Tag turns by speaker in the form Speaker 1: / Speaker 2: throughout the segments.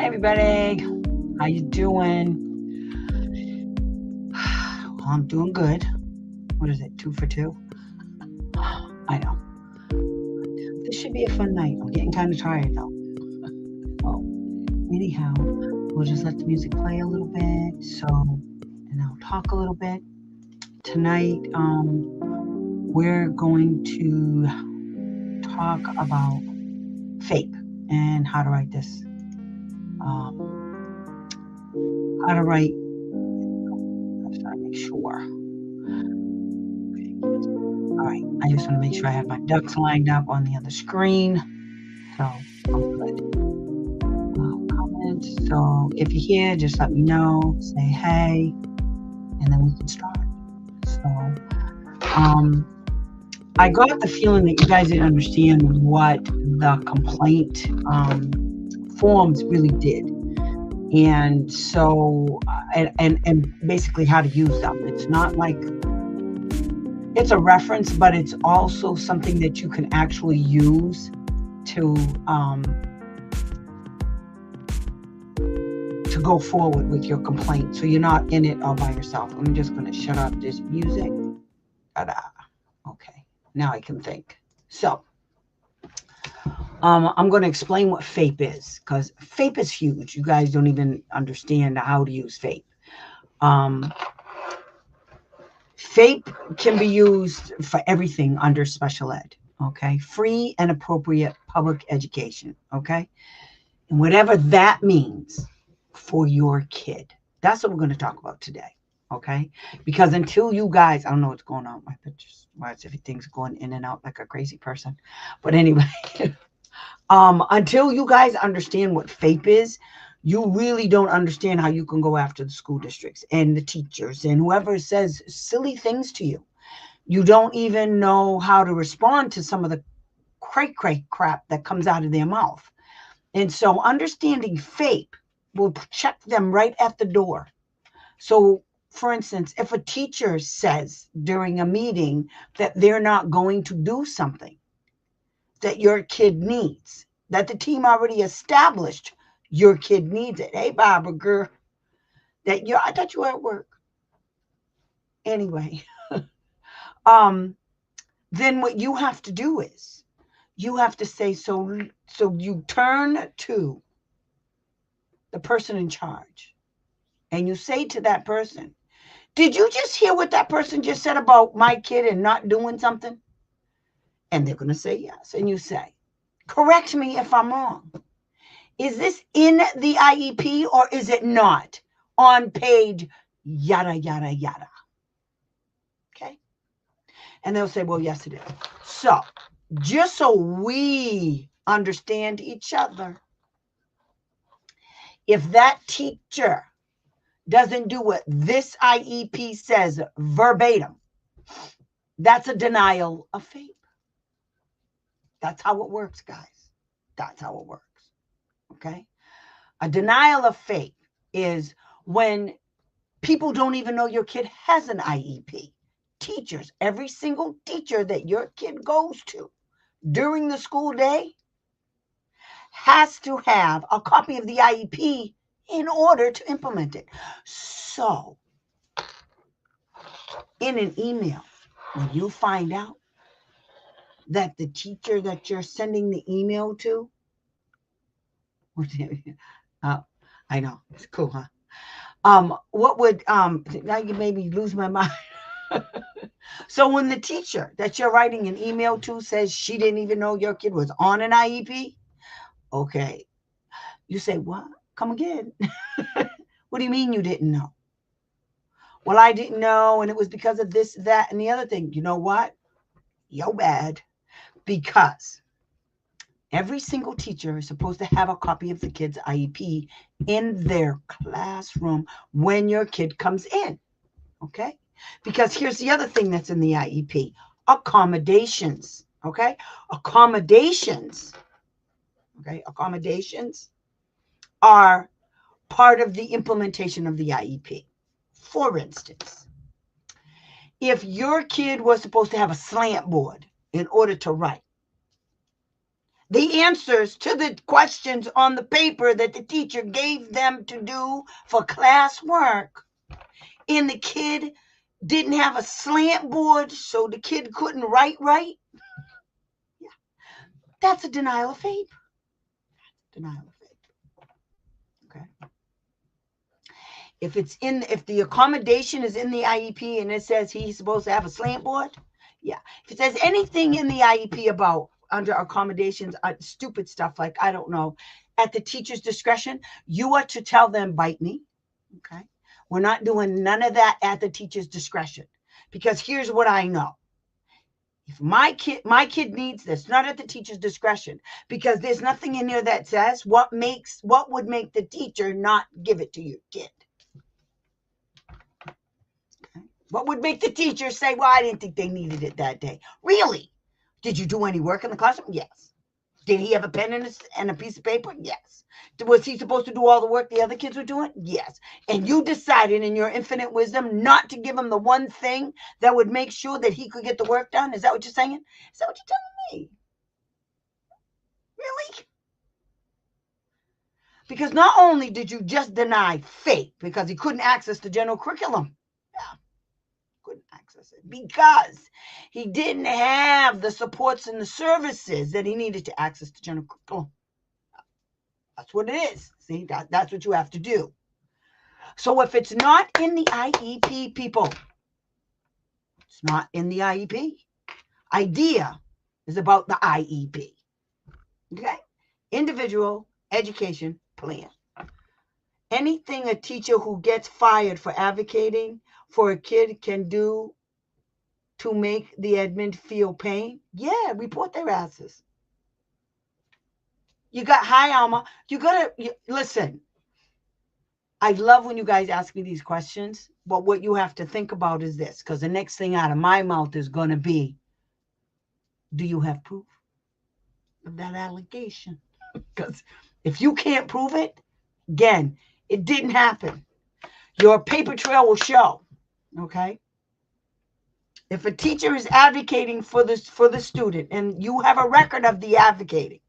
Speaker 1: everybody. How you doing? Well, I'm doing good. What is it? 2 for 2? I know. This should be a fun night. I'm getting kind of tired though. Well, anyhow, we'll just let the music play a little bit. And I'll talk a little bit tonight. We're going to talk about FAPE and how to write this. How to write. I'm just trying to make sure. All right, I just want to make sure I have my ducks lined up on the other screen. So I'm good. Comments. So if you're here, just let me know. Say hey, and then we can start. So I got the feeling that you guys didn't understand what the complaint forms really did, and so and basically how to use them. It's not like it's a reference, but it's also something that you can actually use to go forward with your complaint, so you're not in it all by yourself. I'm just going to shut up this music. Ta-da. Okay, now I can think. So I'm going to explain what FAPE is, because FAPE is huge. You guys don't even understand how to use FAPE. FAPE can be used for everything under special ed, okay? Free and appropriate public education, okay? And whatever that means for your kid. That's what we're going to talk about today, okay? Because until you guys, I don't know what's going on with my pictures. Why is everything's going in and out like a crazy person? But anyway, until you guys understand what FAPE is, you really don't understand how you can go after the school districts and the teachers and whoever says silly things to you. You don't even know how to respond to some of the cray crap that comes out of their mouth. And so understanding FAPE will check them right at the door. So, for instance, if a teacher says during a meeting that they're not going to do something that your kid needs, that the team already established your kid needs it. Hey, Barbara, girl, I thought you were at work. Anyway, then what you have to do is you have to say, so you turn to the person in charge and you say to that person, did you just hear what that person just said about my kid and not doing something? And they're going to say yes. And you say, correct me if I'm wrong. Is this in the IEP or is it not on page yada, yada, yada? Okay. And they'll say, well, yes, it is. So just so we understand each other, if that teacher doesn't do what this IEP says verbatim, that's a denial of FAPE. That's how it works, guys. That's how it works. Okay? A denial of FAPE is when people don't even know your kid has an IEP. Teachers, every single teacher that your kid goes to during the school day has to have a copy of the IEP in order to implement it. So, in an email, when you find out that the teacher that you're sending the email to, I know, it's cool, huh? What would, now you made me lose my mind. So when the teacher that you're writing an email to says she didn't even know your kid was on an IEP, okay, you say, what? Come again? What do you mean you didn't know? Well, I didn't know, and it was because of this, that, and the other thing. You know what? You're bad. Because every single teacher is supposed to have a copy of the kid's IEP in their classroom when your kid comes in. Okay? Because here's the other thing that's in the IEP. Accommodations. Okay? Accommodations. Okay? Accommodations are part of the implementation of the IEP. For instance, if your kid was supposed to have a slant board in order to write, the answers to the questions on the paper that the teacher gave them to do for class work, and the kid didn't have a slant board, so the kid couldn't write right. Yeah. That's a denial of faith. Denial of faith. Okay. If the accommodation is in the IEP and it says he's supposed to have a slant board, yeah. If it says anything in the IEP about under accommodations, stupid stuff like, I don't know, at the teacher's discretion, you are to tell them, bite me. Okay. We're not doing none of that at the teacher's discretion, because here's what I know. If my kid needs this, not at the teacher's discretion, because there's nothing in there that says what would make the teacher not give it to your kid. What would make the teacher say, well, I didn't think they needed it that day? Really? Did you do any work in the classroom? Yes. Did he have a pen and a piece of paper? Yes. Was he supposed to do all the work the other kids were doing? Yes. And you decided in your infinite wisdom not to give him the one thing that would make sure that he could get the work done? Is that what you're saying? Is that what you're telling me? Really? Because not only did you just deny faith because he couldn't access the general curriculum. Yeah. Couldn't access it because he didn't have the supports and the services that he needed to access the general curriculum. That's what it is. See, that's what you have to do. So if it's not in the IEP, people, it's not in the IEP. IDEA is about the IEP. Okay? Individual education plan. Anything a teacher who gets fired for advocating for a kid can do to make the admin feel pain, yeah, report their asses. You got high Alma. Listen. I love when you guys ask me these questions, but what you have to think about is this, because the next thing out of my mouth is going to be, do you have proof of that allegation? Because if you can't prove it, again, it didn't happen. Your paper trail will show, okay? If a teacher is advocating for the student and you have a record of the advocacy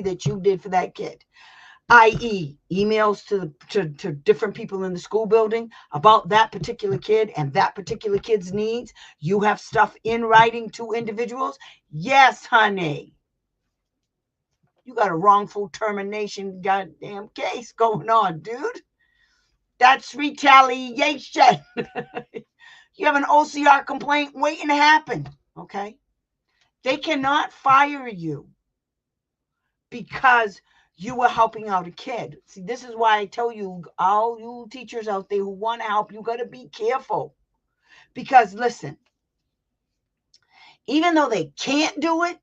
Speaker 1: that you did for that kid, i.e. emails to different people in the school building about that particular kid and that particular kid's needs, you have stuff in writing to individuals, yes, honey. You got a wrongful termination goddamn case going on, dude. That's retaliation. You have an OCR complaint waiting to happen, okay? They cannot fire you because you were helping out a kid. See, this is why I tell you, all you teachers out there who want to help, you got to be careful. Because listen, even though they can't do it,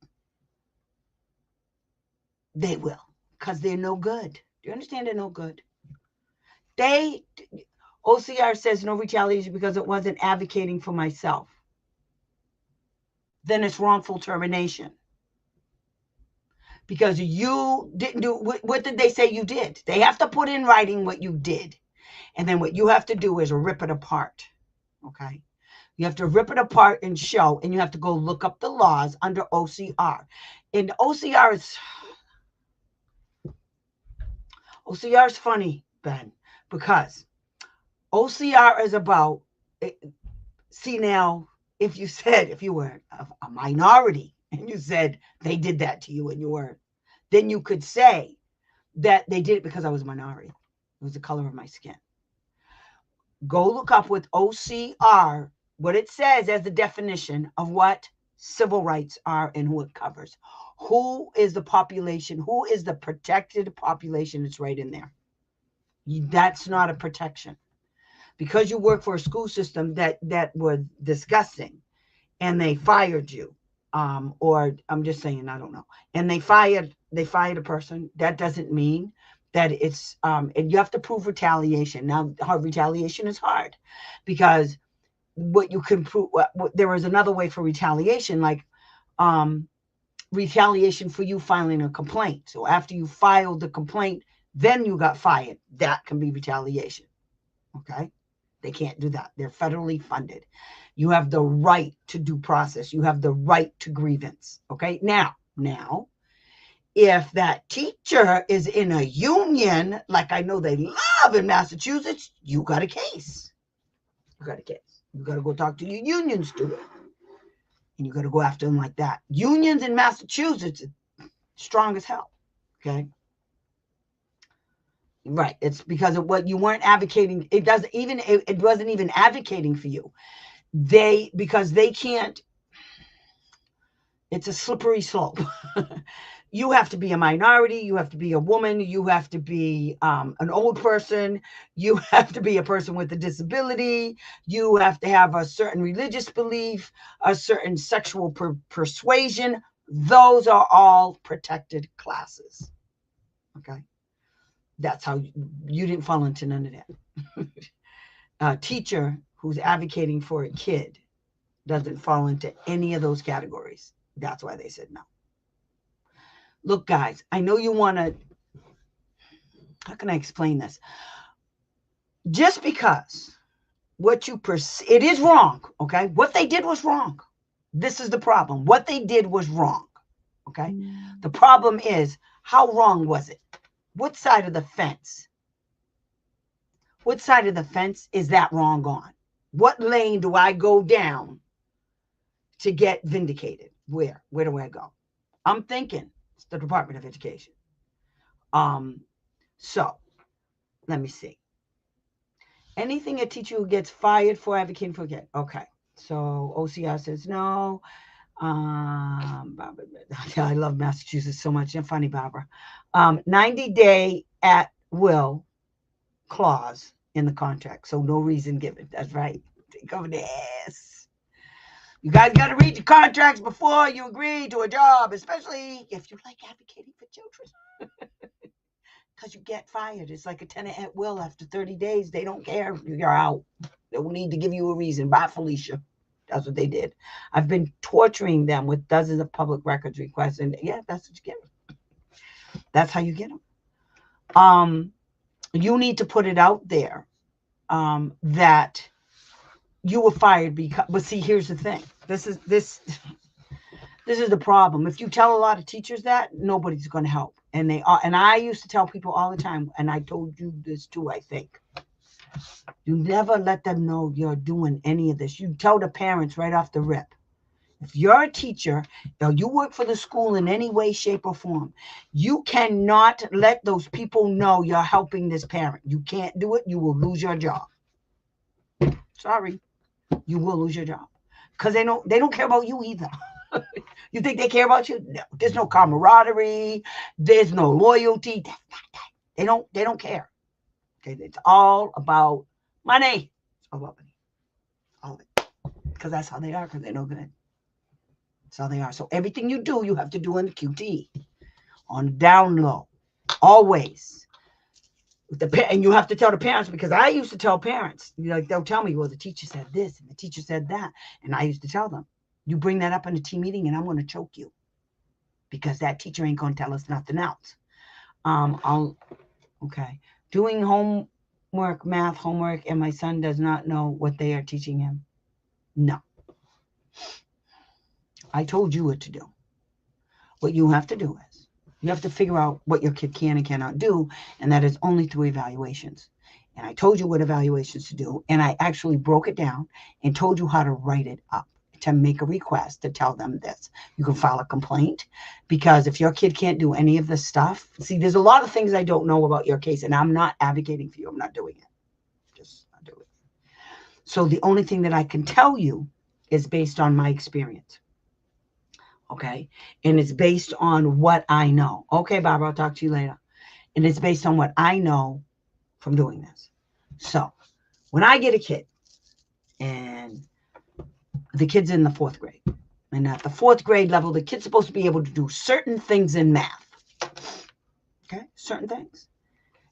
Speaker 1: they will, because they're no good. Do you understand? They're no good. OCR says no retaliation because it wasn't advocating for myself. Then it's wrongful termination. Because you didn't do, what did they say you did? They have to put in writing what you did. And then what you have to do is rip it apart. Okay? You have to rip it apart and show, and you have to go look up the laws under OCR. And OCR is funny, Ben, because OCR is about, see now, if you were a minority and you said they did that to you and you weren't, then you could say that they did it because I was a minority. It was the color of my skin. Go look up with OCR what it says as the definition of what civil rights are and who it covers. Who is the population? Who is the protected population? It's right in there. That's not a protection. Because you work for a school system that was disgusting and they fired you, or I'm just saying, I don't know, and they fired a person, that doesn't mean that it's, and you have to prove retaliation. Now, retaliation is hard because what you can prove, there is another way for retaliation, like retaliation for you filing a complaint. So after you filed the complaint, then you got fired. That can be retaliation. Okay? They can't do that. They're federally funded. You have the right to due process. You have the right to grievance. Okay? Now, Now, if that teacher is in a union, like I know they love in Massachusetts, you got a case. You got a case. You got to go talk to your union steward. And you got to go after them like that. Unions in Massachusetts, strong as hell. Okay. Right. It's because of what you weren't advocating. It wasn't even advocating for you. Because they can't, it's a slippery slope. You have to be a minority. You have to be a woman. You have to be an old person. You have to be a person with a disability. You have to have a certain religious belief, a certain sexual persuasion. Those are all protected classes. Okay. That's how you didn't fall into none of that. A teacher who's advocating for a kid doesn't fall into any of those categories. That's why they said no. Look, guys, I know you want to, how can I explain this? Just because what you perceive, it is wrong, okay? What they did was wrong. This is the problem. What they did was wrong, okay? The problem is, how wrong was it? What side of the fence? What side of the fence is that wrong on? What lane do I go down to get vindicated? Where do I go? I'm thinking it's the Department of Education. So let me see. Anything a teacher who gets fired for advocating for a kid. Okay. So OCR says no. I love Massachusetts so much. You're funny, Barbara. 90-day at will clause in the contract. So no reason given. That's right. Think of this. You guys got to read your contracts before you agree to a job, especially if you like advocating for children. Because you get fired. It's like a tenant at will. After 30 days, they don't care. You're out. They will need to give you a reason. Bye, Felicia. That's what they did. I've been torturing them with dozens of public records requests. And yeah, that's what you get. That's how you get them. You need to put it out there that you were fired because, but see, here's the thing. This is the problem. If you tell a lot of teachers that, nobody's going to help. And I used to tell people all the time, and I told you this too, I think. You never let them know you're doing any of this. You tell the parents right off the rip. If you're a teacher or you work for the school in any way, shape, or form, you cannot let those people know you're helping this parent. You can't do it. You will lose your job. Sorry. You will lose your job. Because they don't care about you either. You think they care about you? No. There's no camaraderie. There's no loyalty. That's not that. They don't care. Okay, it's all about money. It's all about money. All of it. Because that's how they are, because they're no good. That's how they are. So everything you do, you have to do in the QT. On down low. Always. And you have to tell the parents, because I used to tell parents, they'll tell me, well, the teacher said this and the teacher said that. And I used to tell them, you bring that up in a team meeting and I'm going to choke you. Because that teacher ain't going to tell us nothing else. Okay. Doing homework, math homework, and my son does not know what they are teaching him. No. I told you what to do. What you have to do is, you have to figure out what your kid can and cannot do, and that is only through evaluations. And I told you what evaluations to do, and I actually broke it down and told you how to write it up, to make a request, to tell them this. You can file a complaint, because if your kid can't do any of this stuff, see, there's a lot of things I don't know about your case, and I'm not advocating for you. I'm not doing it. Just not doing it. So the only thing that I can tell you is based on my experience. Okay. And it's based on what I know. Okay, Barbara, I'll talk to you later. And it's based on what I know from doing this. So when I get a kid and the kid's in the 4th grade, and at the 4th grade level, the kid's supposed to be able to do certain things in math. Okay. Certain things.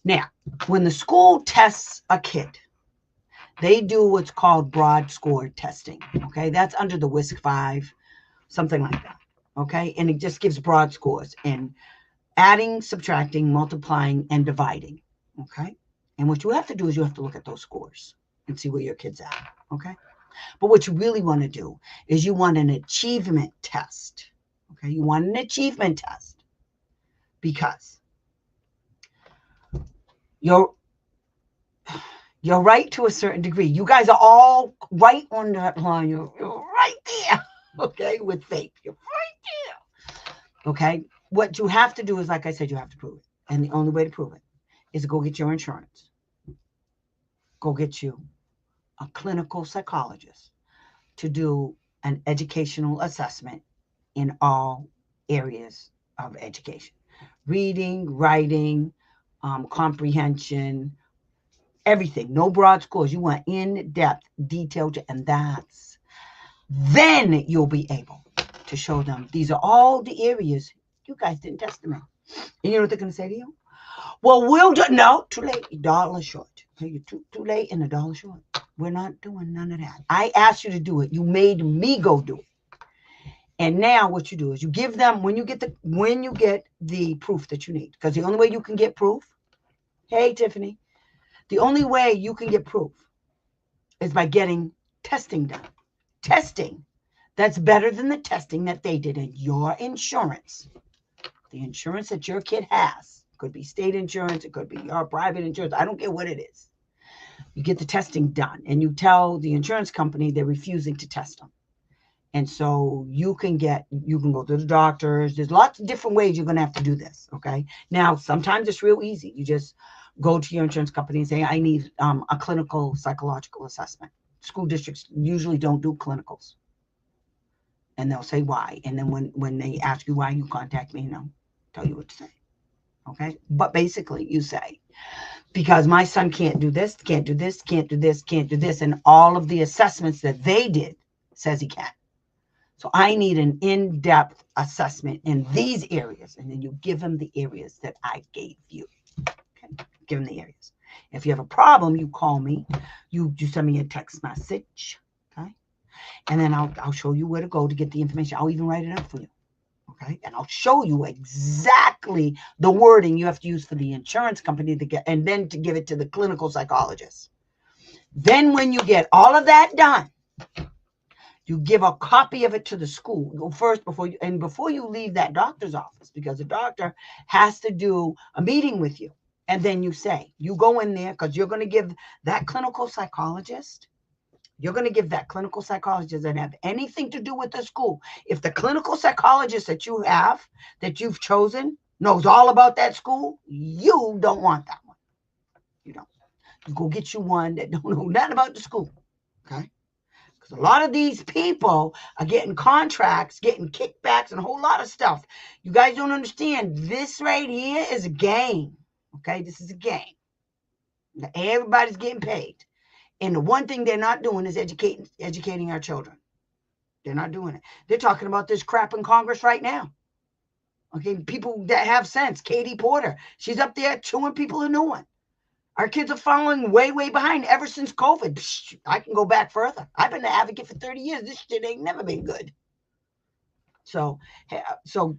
Speaker 1: Now, when the school tests a kid, they do what's called broad score testing. Okay. That's under the WISC-5, something like that. Okay, and it just gives broad scores in adding, subtracting, multiplying, and dividing. Okay, and what you have to do is you have to look at those scores and see where your kid's at. Okay, but what you really want to do is you want an achievement test. Okay, you want an achievement test because you're right to a certain degree. You guys are all right on that line. You're right there. Okay, with faith. You're right there. Okay. What you have to do is, like I said, you have to prove it. And the only way to prove it is to go get your insurance. Go get you a clinical psychologist to do an educational assessment in all areas of education. Reading, writing, comprehension, everything. No broad scores. You want in-depth, detailed, and then you'll be able to show them these are all the areas you guys didn't test them in. And you know what they're going to say to you? Well, we'll do. No, too late. $1 short. You're too late and $1 short. We're not doing none of that. I asked you to do it. You made me go do it. And now what you do is you give them when you get the proof that you need. Because the only way you can get proof, hey Tiffany, the only way you can get proof is by getting testing done. Testing that's better than the testing that they did in your insurance. The insurance that your kid has. It could be state insurance. It could be your private insurance. I don't care what it is. You get the testing done and you tell the insurance company they're refusing to test them. And so you can go to the doctors. There's lots of different ways you're going to have to do this. Okay. Now, sometimes it's real easy. You just go to your insurance company and say, I need a clinical psychological assessment. School districts usually don't do clinicals. And they'll say why. And then when they ask you why, you contact me and I'll tell you what to say. Okay. But basically you say, because my son can't do this, can't do this, can't do this, can't do this. And all of the assessments that they did says he can. So I need an in-depth assessment in these areas. And then you give him the areas that I gave you. Okay. Give him the areas. If you have a problem, you call me. You send me a text message. Okay. And then I'll show you where to go to get the information. I'll even write it up for you. Okay. And I'll show you exactly the wording you have to use for the insurance company to get, and then to give it to the clinical psychologist. Then when you get all of that done, you give a copy of it to the school first before you leave that doctor's office, because the doctor has to do a meeting with you. And then you say, you go in there because you're going to give that clinical psychologist. You're going to give that clinical psychologist that have anything to do with the school. If the clinical psychologist that you have, that you've chosen, knows all about that school, you don't want that one. You don't. You go get you one that don't know nothing about the school. Okay? Because a lot of these people are getting contracts, getting kickbacks, and a whole lot of stuff. You guys don't understand. This right here is a game. Okay? This is a game. Everybody's getting paid. And the one thing they're not doing is educating our children. They're not doing it. They're talking about this crap in Congress right now. Okay, people that have sense. Katie Porter, she's up there chewing people a new one. Our kids are falling way, way behind ever since COVID. I can go back further. I've been an advocate for 30 years. This shit ain't never been good. So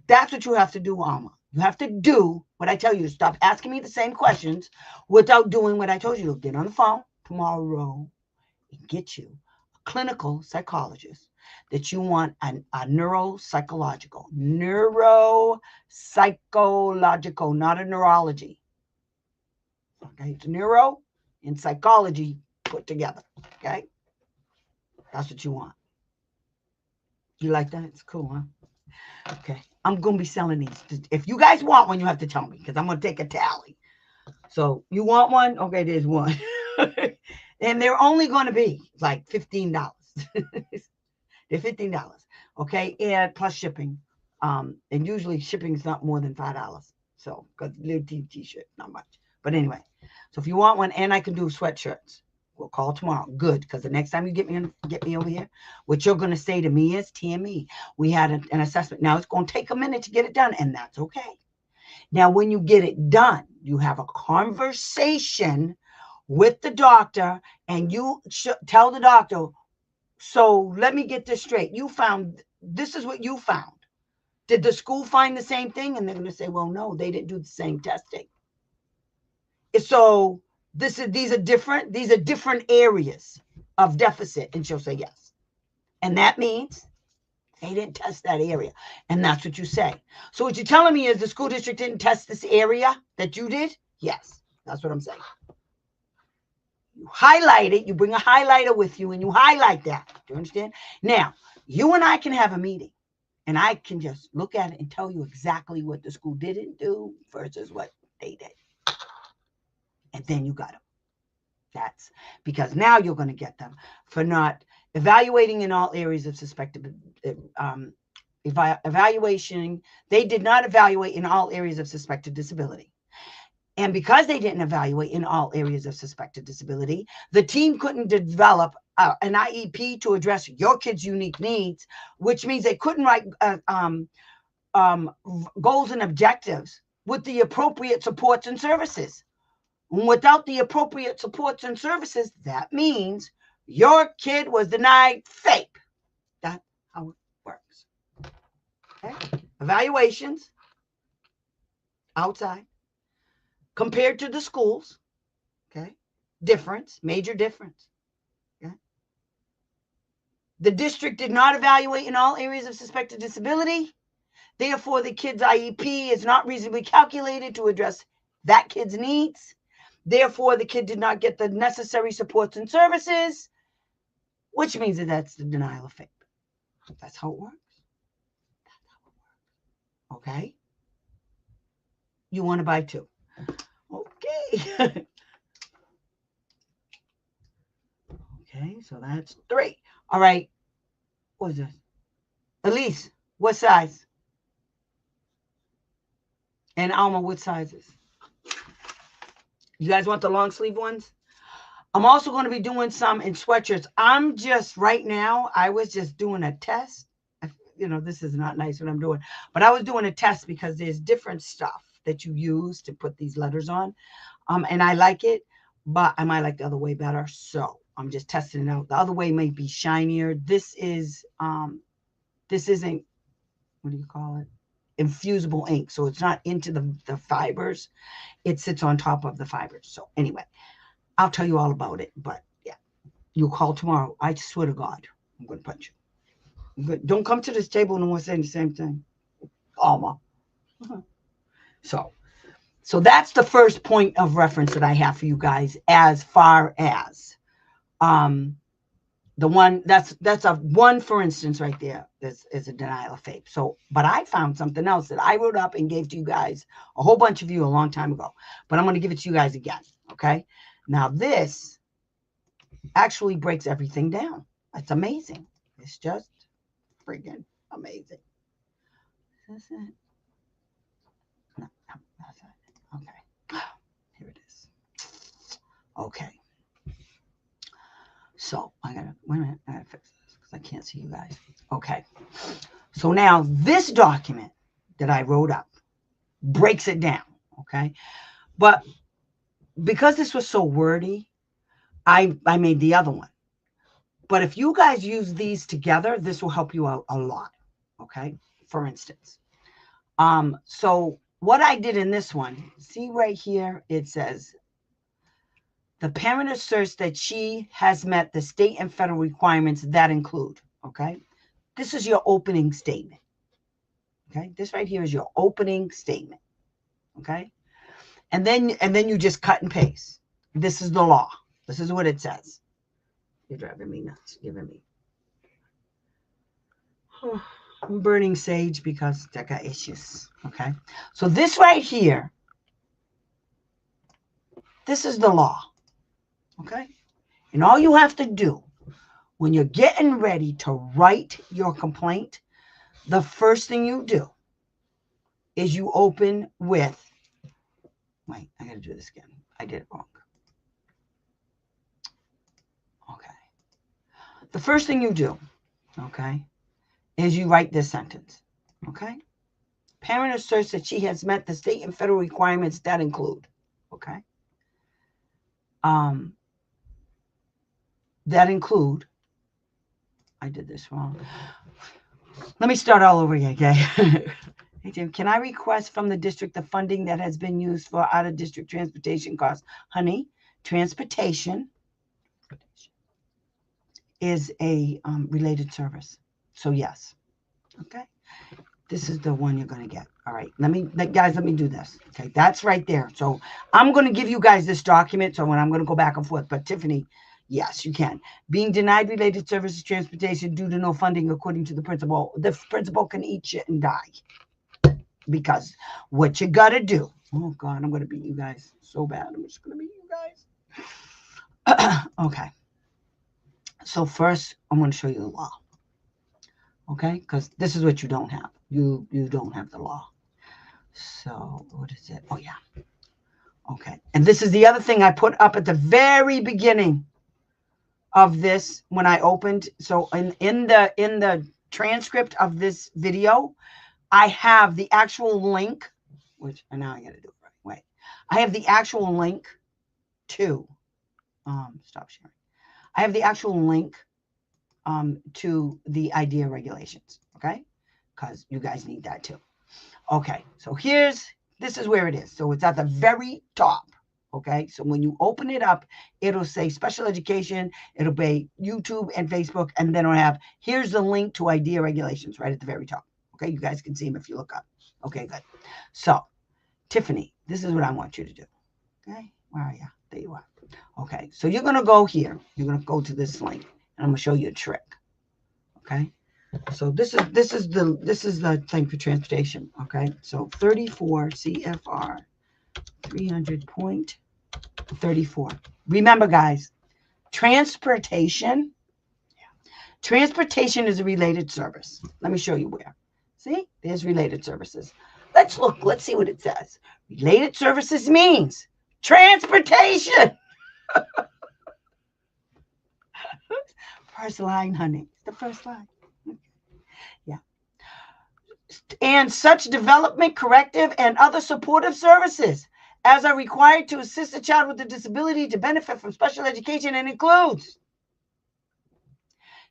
Speaker 1: that's what you have to do, Alma. You have to do what I tell you to. Stop asking me the same questions without doing what I told you to. Get on the phone tomorrow and get you a clinical psychologist that you want a neuropsychological, not a neurology. Okay, it's neuro and psychology put together. Okay, that's what you want. You like that? It's cool, huh? Okay, I'm gonna be selling these. If you guys want one, you have to tell me because I'm gonna take a tally. So you want one? Okay, there's one. And they're only going to be like $15. They're $15. Okay, and plus shipping. And usually shipping is not more than $5. So because little t-shirt, not much. But anyway, so if you want one, and I can do sweatshirts, we'll call tomorrow. Good, because the next time you get me over here, what you're going to say to me is, Tammy, we had an assessment. Now it's going to take a minute to get it done, and that's okay. Now, when you get it done, you have a conversation with the and you tell the doctor, so let me get this straight. This is what you found. Did the school find the same thing? And they're going to say, well, no, they didn't do the same testing. So these are different areas of deficit. And she'll say yes. And that means They didn't test that area. And that's what you say. So what you're telling me is the school district didn't test this area that you did? Yes. That's what I'm saying. You highlight it. You bring a highlighter with you and you highlight that. Do you understand? Now, you and I can have a meeting. And I can just look at it and tell you exactly what the school didn't do versus what they did. And then you got them. That's because now you're going to get them for not evaluating in all areas of suspected evaluation. They did not evaluate in all areas of suspected disability. And because they didn't evaluate in all areas of suspected disability, the team couldn't develop an IEP to address your kid's unique needs, which means they couldn't write goals and objectives with the appropriate supports and services. Without the appropriate supports and services, that means your kid was denied FAPE. That's how it works. Okay? Evaluations outside compared to the schools. Okay? Difference, major difference. Okay? The district did not evaluate in all areas of suspected disability. Therefore, the kid's IEP is not reasonably calculated to address that kid's needs. Therefore, the kid did not get the necessary supports and services, which means that that's the denial of FAPE. That's how it works. Okay? You want to buy two. Okay. Okay, so that's 3. All right. What is this? Elise, what size? And Alma, what sizes? You guys want the long sleeve ones? I'm also going to be doing some in sweatshirts. I'm just right now, I was just doing a test. This is not nice what I'm doing, but I was doing a test because there's different stuff that you use to put these letters on. And I like it, but I might like the other way better. So I'm just testing it out. The other way may be shinier. This isn't, what do you call it? Infusible ink. So it's not into the fibers. It sits on top of the fibers. So anyway, I'll tell you all about it. But yeah, you'll call tomorrow. I swear to God, I'm going to punch you. Don't come to this table and we're saying the same thing. Alma. So that's the first point of reference that I have for you guys as far as the one that's a one, for instance, right there is a denial of FAPE. So, but I found something else that I wrote up and gave to you guys, a whole bunch of you a long time ago, but I'm going to give it to you guys again. Okay. Now this actually breaks everything down. It's amazing. It's just friggin' amazing. Is this it? No, that's it. Okay. Here it is. Okay. So wait a minute, I gotta fix this because I can't see you guys. Okay. So now this document that I wrote up breaks it down. Okay. But because this was so wordy, I made the other one. But if you guys use these together, this will help you out a lot. Okay. For instance. So what I did in this one, see right here, it says, the parent asserts that she has met the state and federal requirements that include, okay? This is your opening statement, okay? This right here is your opening statement, okay? And then you just cut and paste. This is the law. This is what it says. You're driving me nuts, giving me. I'm burning sage because I got issues, okay? So this right here, this is the law. Okay? And all you have to do when you're getting ready to write your complaint, the first thing you do is you open with, wait, I got to do this again. I did it wrong. Okay. The first thing you do, okay, is you write this sentence. Okay? Parent asserts that she has met the state and federal requirements that include, okay? That include, I did this wrong. Let me start all over again, okay? Hey, Jim, can I request from the district the funding that has been used for out-of-district transportation costs? Honey, transportation is a related service. So yes. Okay. This is the one you're going to get. All right. Guys, let me do this. Okay. That's right there. So I'm going to give you guys this document. So when I'm going to go back and forth, but Tiffany, yes, you can. Being denied related services transportation due to no funding, according to the principal can eat shit and die. Because what you got to do. Oh, God, I'm going to beat you guys so bad. I'm just going to beat you guys. Okay. So first, I'm going to show you the law. Okay, because this is what you don't have. You don't have the law. So what is it? Oh yeah. Okay. And this is the other thing I put up at the very beginning of this when I opened. So in the transcript of this video, I have the actual link, which and now I gotta do it right. Wait. I have the actual link to stop sharing. I have the actual link to the IDEA regulations. Okay, because you guys need that too. Okay, so this is where it is. So it's at the very top. Okay, so when you open it up, it'll say special education, it'll be YouTube and Facebook, and then it'll have, here's the link to IDEA regulations right at the very top. Okay, you guys can see them if you look up. Okay, good. So, Tiffany, this is what I want you to do. Okay, where are you? There you are. Okay, so you're going to go here. You're going to go to this link, and I'm going to show you a trick. Okay. So this is the thing for transportation. Okay. So 34 CFR 300.34. Remember, guys, transportation is a related service. Let me show you where. See, there's related services. Let's look. Let's see what it says. Related services means transportation. First line, honey. The first line. Yeah. And such development, corrective, and other supportive services as are required to assist a child with a disability to benefit from special education and includes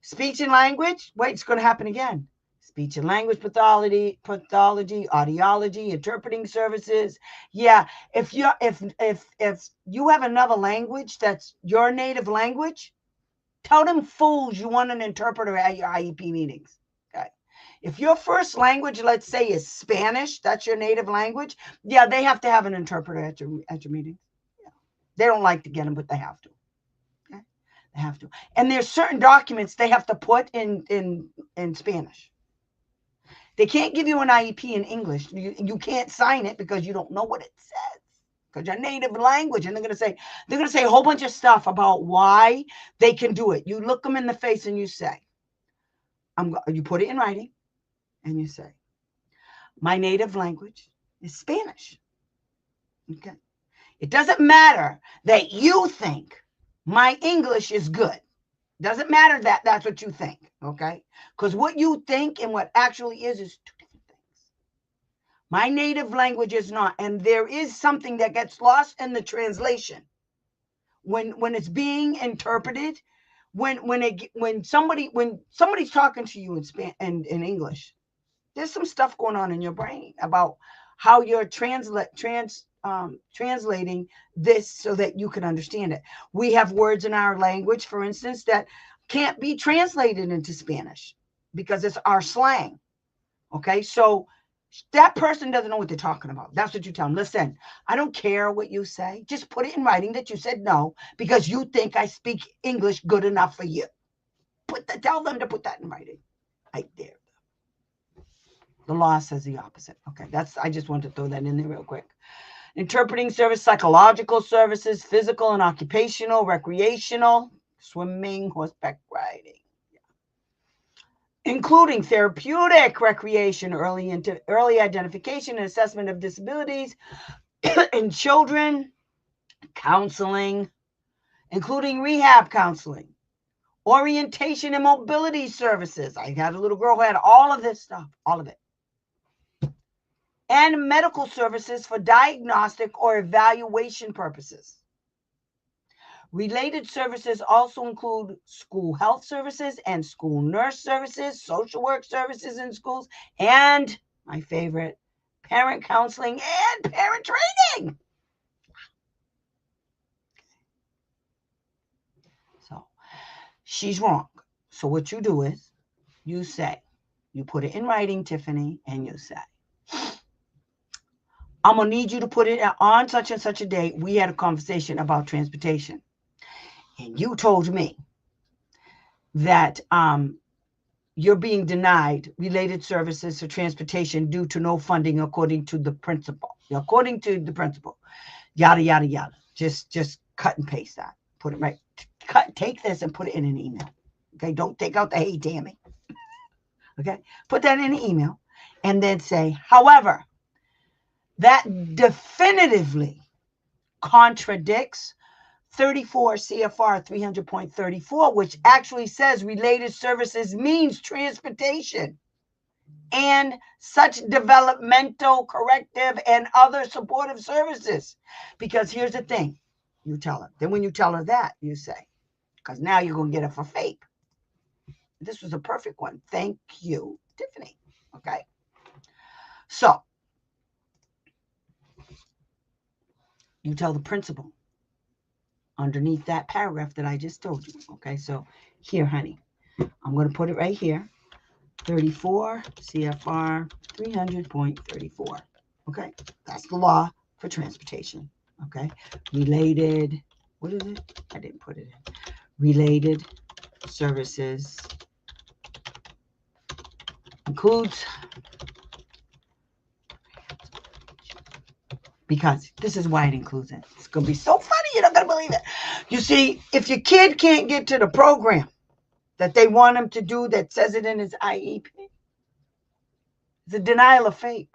Speaker 1: speech and language. Wait, it's going to happen again. Speech and language pathology, audiology, interpreting services. Yeah, if you have another language that's your native language, tell them fools you want an interpreter at your IEP meetings. Okay. If your first language, let's say, is Spanish, that's your native language, yeah, they have to have an interpreter at your meetings. Yeah. They don't like to get them, but they have to. Okay. They have to. And there's certain documents they have to put in Spanish. They can't give you an IEP in English. You can't sign it because you don't know what it says. Because your native language, and they're gonna say a whole bunch of stuff about why they can do it. You look them in the face and you say, you put it in writing, and you say, my native language is Spanish. Okay, it doesn't matter that you think my English is good. Doesn't matter that that's what you think. Okay, because what you think and what actually is two different things. My native language is not, and there is something that gets lost in the translation. When it's being interpreted, when somebody's talking to you in English, there's some stuff going on in your brain about how you're translating this so that you can understand it. We have words in our language, for instance, that can't be translated into Spanish because it's our slang. Okay, so that person doesn't know what they're talking about. That's what you tell them. Listen, I don't care what you say. Just put it in writing that you said no because you think I speak English good enough for you. Tell them to put that in writing. I dare them. The law says the opposite. Okay, I just want to throw that in there real quick. Interpreting service, psychological services, physical and occupational, recreational, swimming, horseback riding. Including therapeutic recreation, early identification and assessment of disabilities in children, counseling, including rehab counseling, orientation and mobility services. I had a little girl who had all of this stuff, all of it. And medical services for diagnostic or evaluation purposes. Related services also include school health services and school nurse services, social work services in schools, and my favorite, parent counseling and parent training. So she's wrong. So what you do is you say, You put it in writing, Tiffany, and you say, I'm going to need you to put it on such and such a date. We had a conversation about transportation. And you told me that you're being denied related services for transportation due to no funding according to the principal. According to the principal. Yada, yada, yada. Just cut and paste that. Put it right. Take this and put it in an email. Okay, don't take out the hey, Tammy. Okay, put that in an email and then say, however, that definitively contradicts 34 CFR 300.34, which actually says related services means transportation and such developmental, corrective, and other supportive services. Because here's the thing, you tell her. Then when you tell her that, you say, because now you're going to get it for FAPE. This was a perfect one. Thank you, Tiffany. Okay. So you tell the principal underneath that paragraph that I just told you. Okay. So here, honey, I'm going to put it right here. 34 CFR 300.34. Okay. That's the law for transportation. Okay. Related. What is it? I didn't put it in. Related services includes, because this is why it includes it. It's going to be so funny. You're not going to believe it. You see, if your kid can't get to the program that they want him to do that says it in his IEP, it's a denial of FAPE.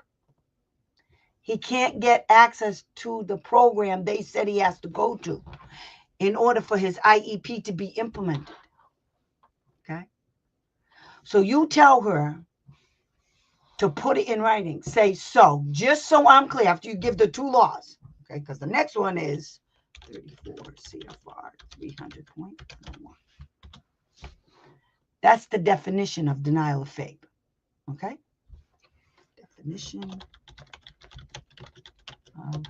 Speaker 1: He can't get access to the program they said he has to go to in order for his IEP to be implemented. Okay? So you tell her to put it in writing. Say, so, just so I'm clear, after you give the two laws, okay, because the next one is 34 CFR 300.1. That's the definition of denial of FAPE. Okay? Definition of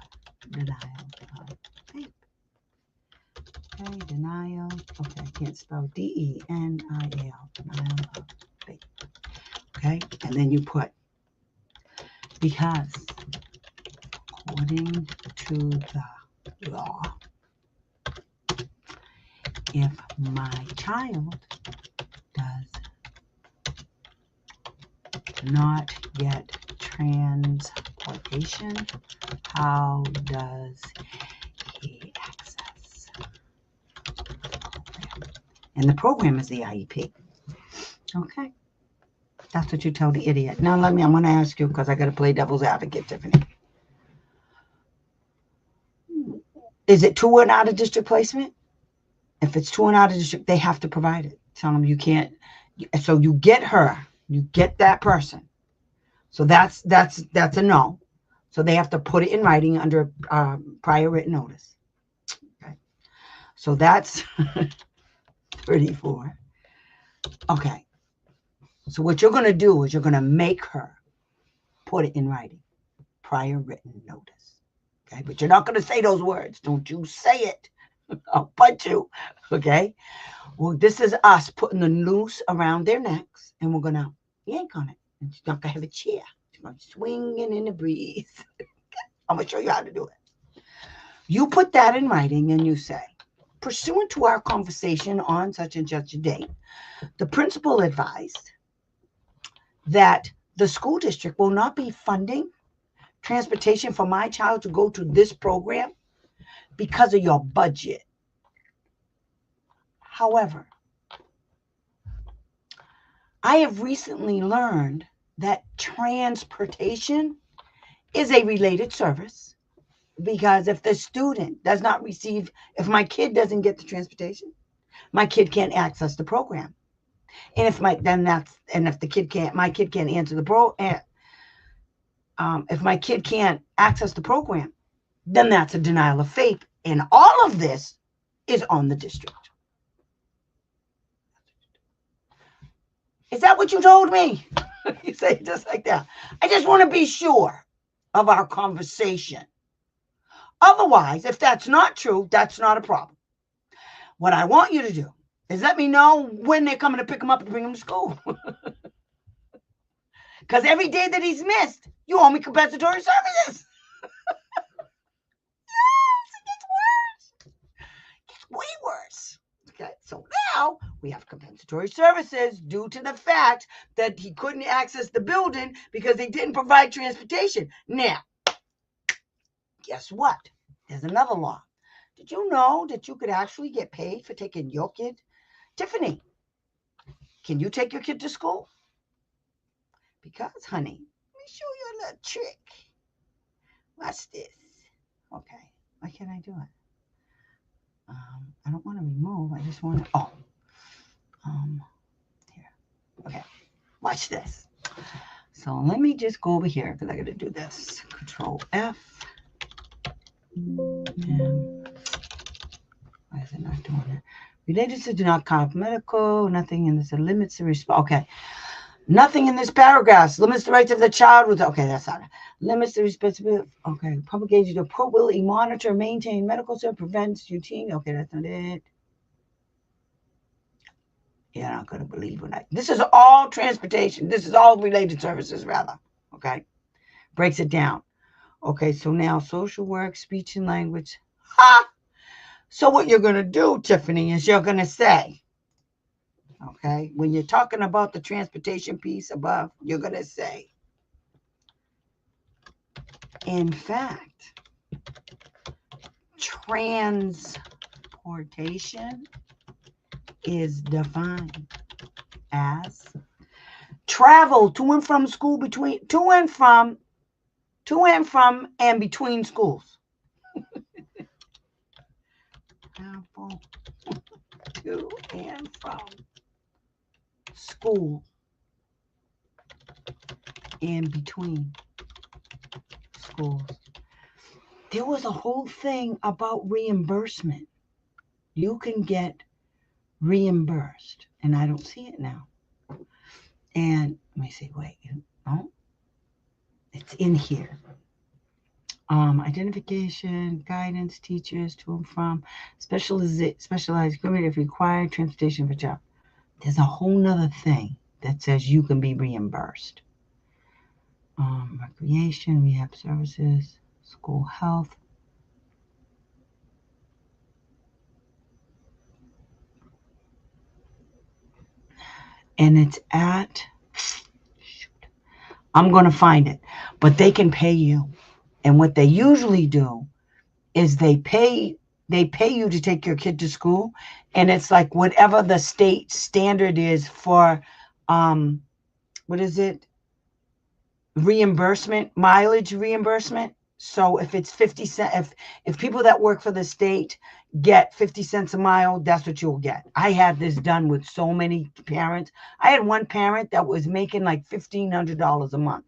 Speaker 1: denial of FAPE. Okay, denial. Okay, I can't spell DENIAL. Denial of FAPE. Okay, and then you put, because according to the law, if my child does not get transportation, how does he access the program? And the program is the IEP. Okay. That's what you tell the idiot. Now, I'm going to ask you, because I got to play devil's advocate, Tiffany. Is it to and out of district placement? If it's to and out of district, they have to provide it. Tell them you can't. So you get her, you get that person. So that's a no. So they have to put it in writing under prior written notice. Okay. So that's 34. Okay. So what you're going to do is you're going to make her put it in writing, prior written notice. Okay, but you're not going to say those words. Don't you say it. I'll punch you. Okay. Well, this is us putting the noose around their necks, and we're going to yank on it. And she's not going to have a chair. She's going to be swinging in the breeze. I'm going to show you how to do it. You put that in writing and you say, pursuant to our conversation on such and such a date, the principal advised that the school district will not be funding transportation for my child to go to this program because of your budget. However, I have recently learned that transportation is a related service, because if the student does not receive, if my kid doesn't get the transportation, my kid can't access the program. And if my kid can't answer the if my kid can't access the program, then that's a denial of FAPE. And all of this is on the district. Is that what you told me? You say it just like that. I just want to be sure of our conversation. Otherwise, if that's not true, that's not a problem. What I want you to do is let me know when they're coming to pick them up and bring them to school. Because every day that he's missed, you owe me compensatory services. Yes, it gets worse. It gets way worse. Okay, so now we have compensatory services due to the fact that he couldn't access the building because they didn't provide transportation. Now, guess what? There's another law. Did you know that you could actually get paid for taking your kid? Tiffany, can you take your kid to school? Because, honey, let me show you a little trick. Watch this. Okay, why can't I do it? I don't want to remove. I just want to. Oh, here. Okay, watch this. So let me just go over here because I got to do this. Control F. And why is it not doing it? Related to do not count medical. Nothing in this limits the response. Okay. Nothing in this paragraph limits the rights of the child. Okay, that's not it. Limits the responsibility. Okay. Public agency to appropriately monitor, maintain medical service, prevents routine. Okay, that's not it. You're not going to believe when this is all transportation. This is all related services, rather. Okay. Breaks it down. Okay, so now social work, speech and language. Ha! So what you're going to do, Tiffany, is you're going to say, okay, when you're talking about the transportation piece above, you're going to say, in fact, transportation is defined as travel to and from school between, to and from, and between schools. Travel to and from school and between schools. There was a whole thing about reimbursement. You can get reimbursed, and I don't see it now. And let me see, wait, no, it's in here. Identification, guidance, teachers to and from, specialized equipment if required, transportation for job. There's a whole nother thing that says you can be reimbursed. Recreation, rehab services, school health. And it's at, I'm going to find it, but they can pay you. And what they usually do is they pay you to take your kid to school, and it's like whatever the state standard is for what is it? Reimbursement, mileage reimbursement. So if it's 50 cents, if people that work for the state get 50 cents a mile, that's what you'll get. I had this done with so many parents. I had one parent that was making like $1,500 a month.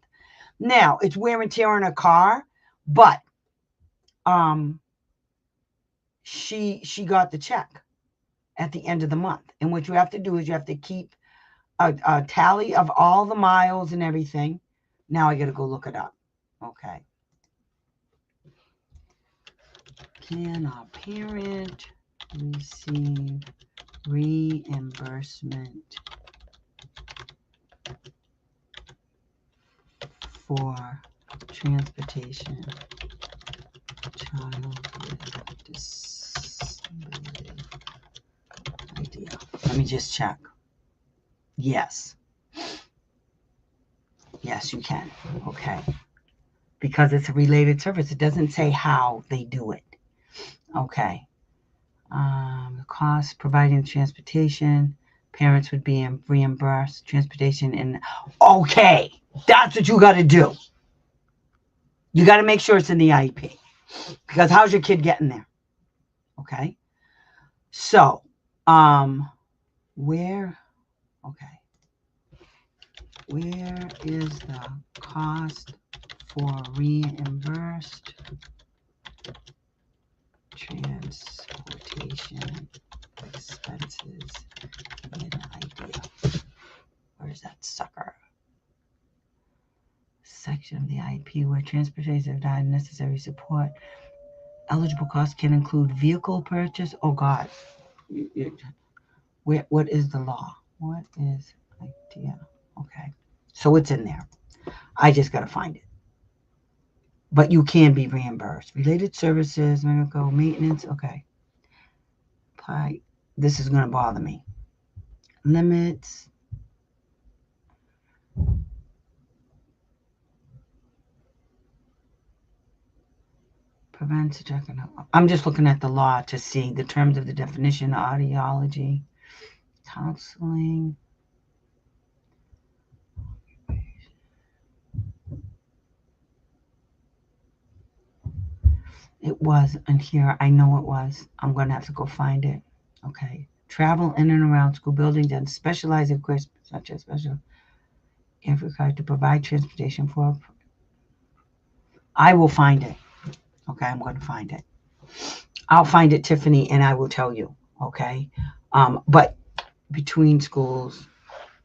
Speaker 1: Now it's wear and tear on a car, but she got the check at the end of the month. And what you have to do is you have to keep a tally of all the miles and everything. Now I got to go look it up. Okay. Can a parent receive reimbursement for transportation child with disability? Idea. Let me just check. Yes. Yes, you can. Okay. Because it's a related service. It doesn't say how they do it. Okay. Cost, providing transportation. Parents would be reimbursed. Transportation and okay. That's what you got to do. You got to make sure it's in the IEP. Because how's your kid getting there? Okay. So, where is the cost for reimbursed transportation expenses in idea? Where is that sucker? Section of the IEP where transportation and necessary support. Eligible costs can include vehicle purchase. Oh God. What is the law? What is idea? Okay. So it's in there. I just got to find it. But you can be reimbursed. Related services, medical, maintenance. Okay. Apply. This is going to bother me. Limits. Prevents. I'm just looking at the law to see the terms of the definition, audiology, counseling. It was in here. I know it was. I'm going to have to go find it. Okay. Travel in and around school buildings and specialized equipment, such as special, if required to provide transportation for. I will find it. Okay. I'm going to find it. I'll find it, Tiffany, and I will tell you. Okay. But between schools,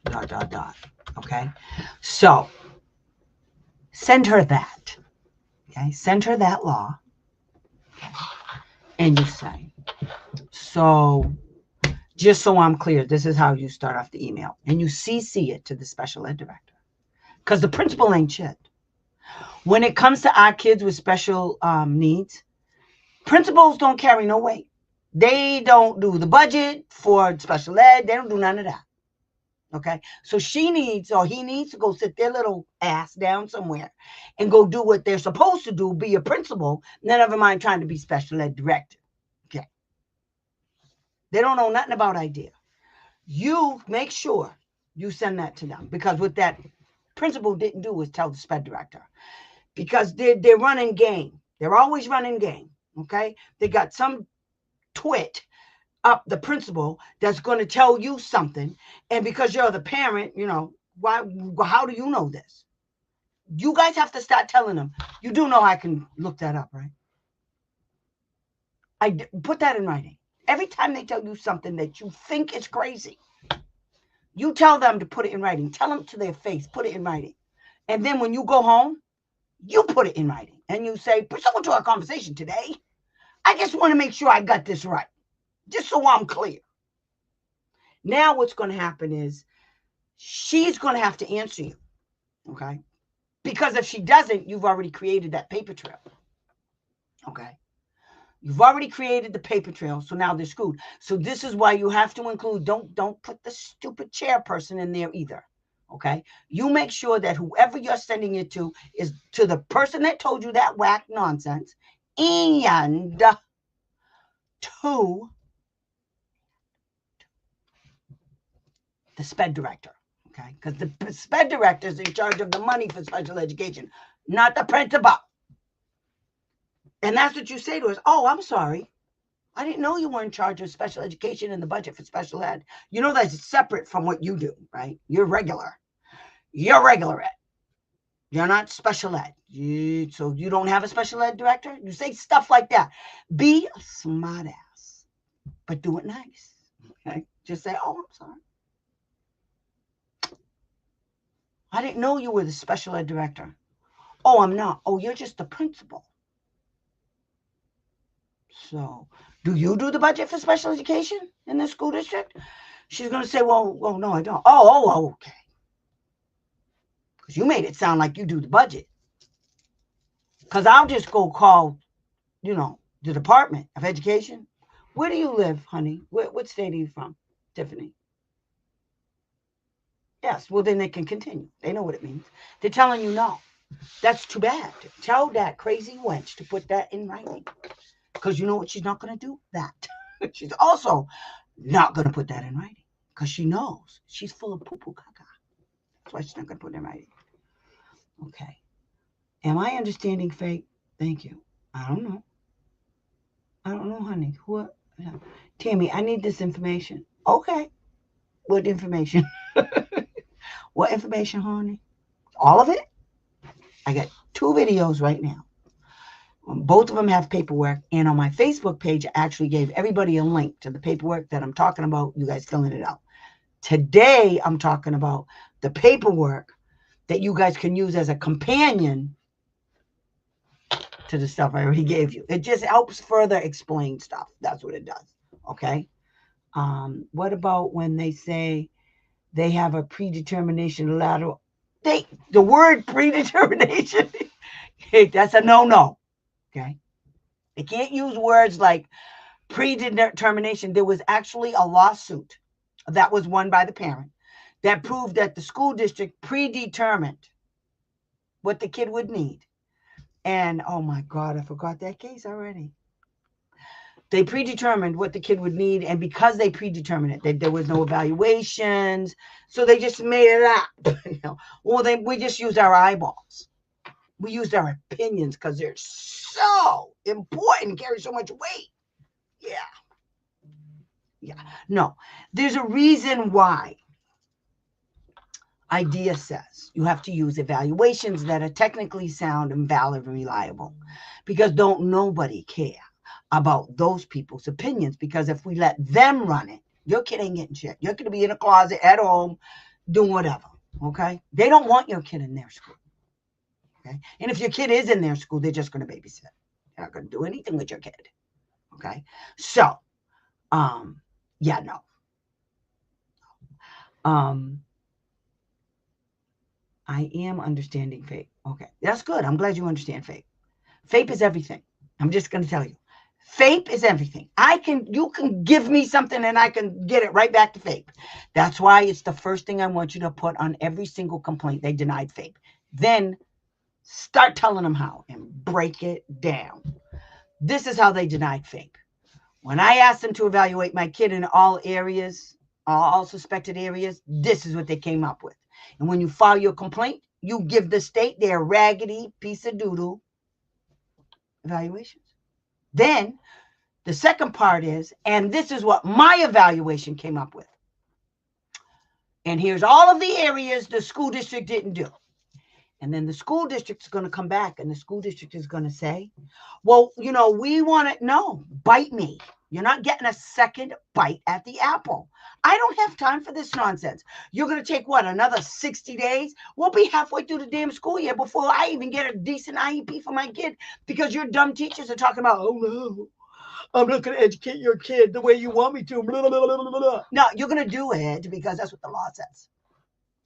Speaker 1: dot, dot, dot. Okay. So send her that. Okay. Send her that law. And you say, so just so I'm clear, this is how you start off the email. And you CC it to the special ed director. Because the principal ain't shit. When it comes to our kids with special needs, principals don't carry no weight. They don't do the budget for special ed. They don't do none of that. Okay. So she needs or he needs to go sit their little ass down somewhere and go do what they're supposed to do, be a principal, never mind trying to be special ed director. Okay. They don't know nothing about idea. You make sure you send that to them, because what that principal didn't do was tell the sped director, because they're running game. They're always running game. Okay. They got some twit up the principal that's going to tell you something, and because you're the parent, why? How do you know this? You guys have to start telling them. You do know I can look that up, right? I put that in writing. Every time they tell you something that you think is crazy, you tell them to put it in writing. Tell them to their face, put it in writing. And then when you go home, you put it in writing and you say, pursuant to our conversation today, I just want to make sure I got this right, just so I'm clear. Now what's going to happen is she's going to have to answer you, okay? Because if she doesn't, you've already created that paper trail, okay? You've already created the paper trail, so now they're screwed. So this is why you have to include, don't put the stupid chairperson in there either, okay? You make sure that whoever you're sending it to is to the person that told you that whack nonsense, and to the SPED director, okay? Because the SPED director is in charge of the money for special education, not the principal. And that's what you say to us. Oh, I'm sorry. I didn't know you were in charge of special education and the budget for special ed. You know that's separate from what you do, right? You're regular. You're regular ed. You're not special ed. So you don't have a special ed director? You say stuff like that. Be a smart ass, but do it nice. Okay? Just say, oh, I'm sorry. I didn't know you were the special ed director. Oh, I'm not. Oh, you're just the principal. So, do you do the budget for special education in the school district? She's going to say, well, no, I don't. Oh, okay. Because you made it sound like you do the budget. Because I'll just go call, the Department of Education. Where do you live, honey? What state are you from, Tiffany? Yes, well, then they can continue. They know what it means. They're telling you no. That's too bad. Tell that crazy wench to put that in writing. Because you know what she's not going to do? That. She's also not going to put that in writing. Because she knows she's full of poo-poo caca. That's why she's not going to put it in writing. Okay. Am I understanding fake? Thank you. I don't know. Honey. What? Tammy, I need this information. Okay. What information? What information, honey? All of it? I got 2 videos right now. Both of them have paperwork. And on my Facebook page, I actually gave everybody a link to the paperwork that I'm talking about. You guys filling it out. Today, I'm talking about the paperwork that you guys can use as a companion to the stuff I already gave you. It just helps further explain stuff. That's what it does. Okay. What about when they say they have a predetermination lateral? The word predetermination, that's a no-no. Okay. They can't use words like predetermination. There was actually a lawsuit that was won by the parent that proved that the school district predetermined what the kid would need. And oh my God, I forgot that case already. They predetermined what the kid would need, and because they predetermined it, there was no evaluations, so they just made it up. Well, we just used our eyeballs. We used our opinions because they're so important, carry so much weight. Yeah. No, there's a reason why IDEA says you have to use evaluations that are technically sound and valid and reliable, because don't nobody care about those people's opinions, because if we let them run it, your kid ain't getting shit. You're going to be in a closet at home doing whatever, okay? They don't want your kid in their school, okay? And if your kid is in their school, they're just going to babysit. They're not going to do anything with your kid, okay? So, yeah, no. I am understanding FAPE. Okay, that's good. I'm glad you understand FAPE. FAPE is everything. I'm just going to tell you. FAPE is everything. You can give me something and I can get it right back to FAPE. That's why it's the first thing I want you to put on every single complaint they denied FAPE. Then start telling them how and break it down. This is how they denied FAPE. When I asked them to evaluate my kid in all areas, all suspected areas, this is what they came up with. And when you file your complaint, you give the state their raggedy piece of doodle evaluations. Then the second part is, and this is what my evaluation came up with. And here's all of the areas the school district didn't do. And then the school district is going to come back and the school district is going to say, well, we want it. No, bite me. You're not getting a second bite at the apple. I don't have time for this nonsense. You're going to take what, another 60 days? We'll be halfway through the damn school year before I even get a decent IEP for my kid, because your dumb teachers are talking about, oh no, I'm not going to educate your kid the way you want me to. Blah, blah, blah, blah, blah. No, you're going to do it because that's what the law says.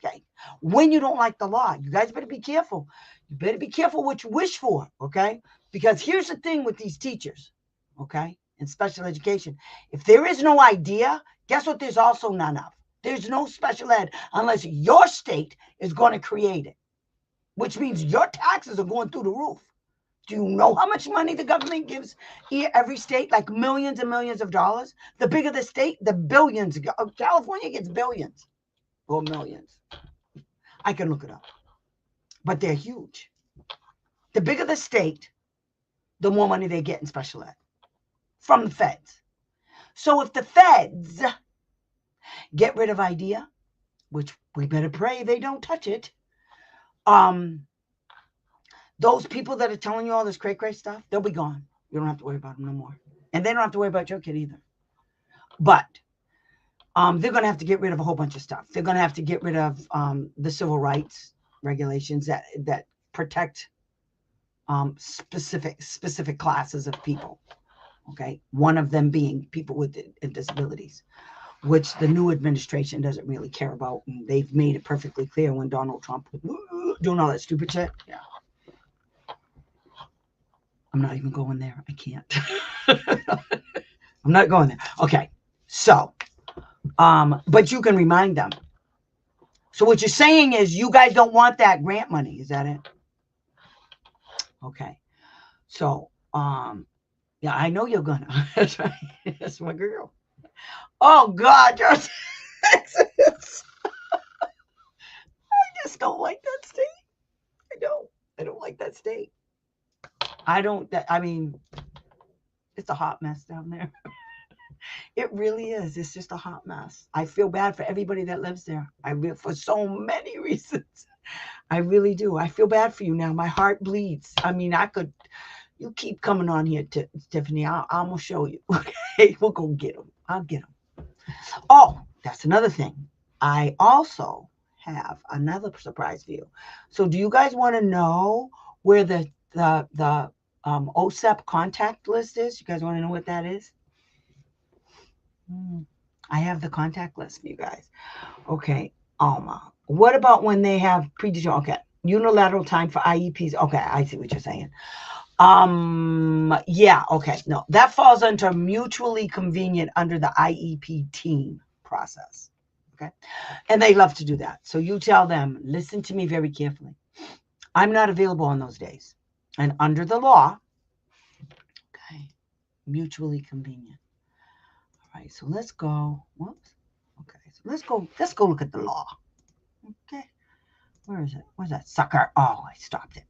Speaker 1: Okay. When you don't like the law, you guys better be careful. You better be careful what you wish for. Okay. Because here's the thing with these teachers. Okay. In special education, if there is no idea, guess what? There's also none of. There's no special ed unless your state is going to create it, which means your taxes are going through the roof. Do you know how much money the government gives every state? Like millions and millions of dollars. The bigger the state, the billions. California gets billions or millions. I can look it up. But they're huge. The bigger the state, the more money they get in special ed from the feds. So if the feds get rid of IDEA, which we better pray they don't touch it, those people that are telling you all this cray stuff, they'll be gone. You don't have to worry about them no more. And they don't have to worry about your kid either. But they're going to have to get rid of a whole bunch of stuff. They're going to have to get rid of the civil rights regulations that protect specific classes of people. Okay, one of them being people with disabilities, which the new administration doesn't really care about. And they've made it perfectly clear when Donald Trump was doing all that stupid shit. Yeah. I'm not even going there. I can't. I'm not going there. Okay. So, but you can remind them. So what you're saying is you guys don't want that grant money. Is that it? Okay. So, yeah, I know you're gonna. That's right. That's my girl. Oh God, I just don't like that state. I don't like that state. I mean, it's a hot mess down there. It really is. It's just a hot mess. I feel bad for everybody that lives there. For so many reasons. I really do. I feel bad for you now. My heart bleeds. I mean, you keep coming on here, Tiffany. I'm going to show you. Okay, we'll go get them. I'll get them. Oh, that's another thing. I also have another surprise for you. So do you guys want to know where the OSEP contact list is? You guys want to know what that is? I have the contact list for you guys. Okay, Alma. What about when they have predetermined? Okay, unilateral time for IEPs. Okay, I see what you're saying. Yeah, okay. No, that falls under mutually convenient under the IEP team process. Okay. And they love to do that. So you tell them, listen to me very carefully. I'm not available on those days. And under the law, okay, mutually convenient. All right, so let's go. Whoops. Okay, so let's go look at the law. Okay. Where is it? Where's that sucker? Oh, I stopped it.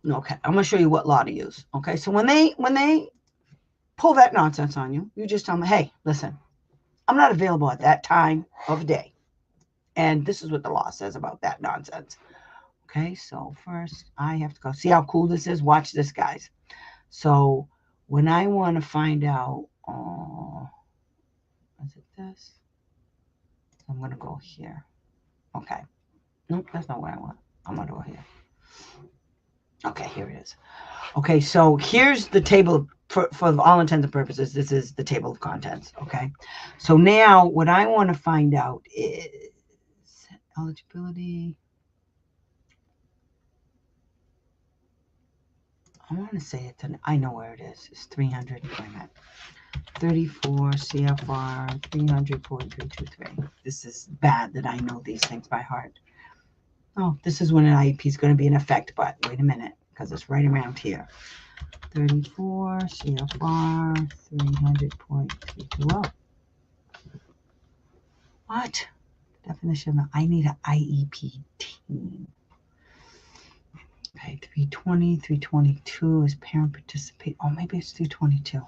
Speaker 1: Okay, I'm gonna show you what law to use. Okay, so when they pull that nonsense on you, you just tell them, hey, listen, I'm not available at that time of day. And this is what the law says about that nonsense. Okay, so first I have to go. See how cool this is? Watch this, guys. So when I want to find out, is it this? I'm going to go here. Okay. Nope, that's not what I want. I'm going to go here. Okay, here it is. Okay, so here's the table for all intents and purposes. This is the table of contents. Okay, so now what I want to find out is eligibility. I want to say it's I know where it is. It's 300. Wait a minute. 34 CFR 300.323. This is bad that I know these things by heart. Oh, this is when an IEP is going to be in effect, but wait a minute, because it's right around here. 34 CFR 300.320. What? Definition of I need an IEP team. Okay, 320, 322 is parent participate. Oh, maybe it's 322.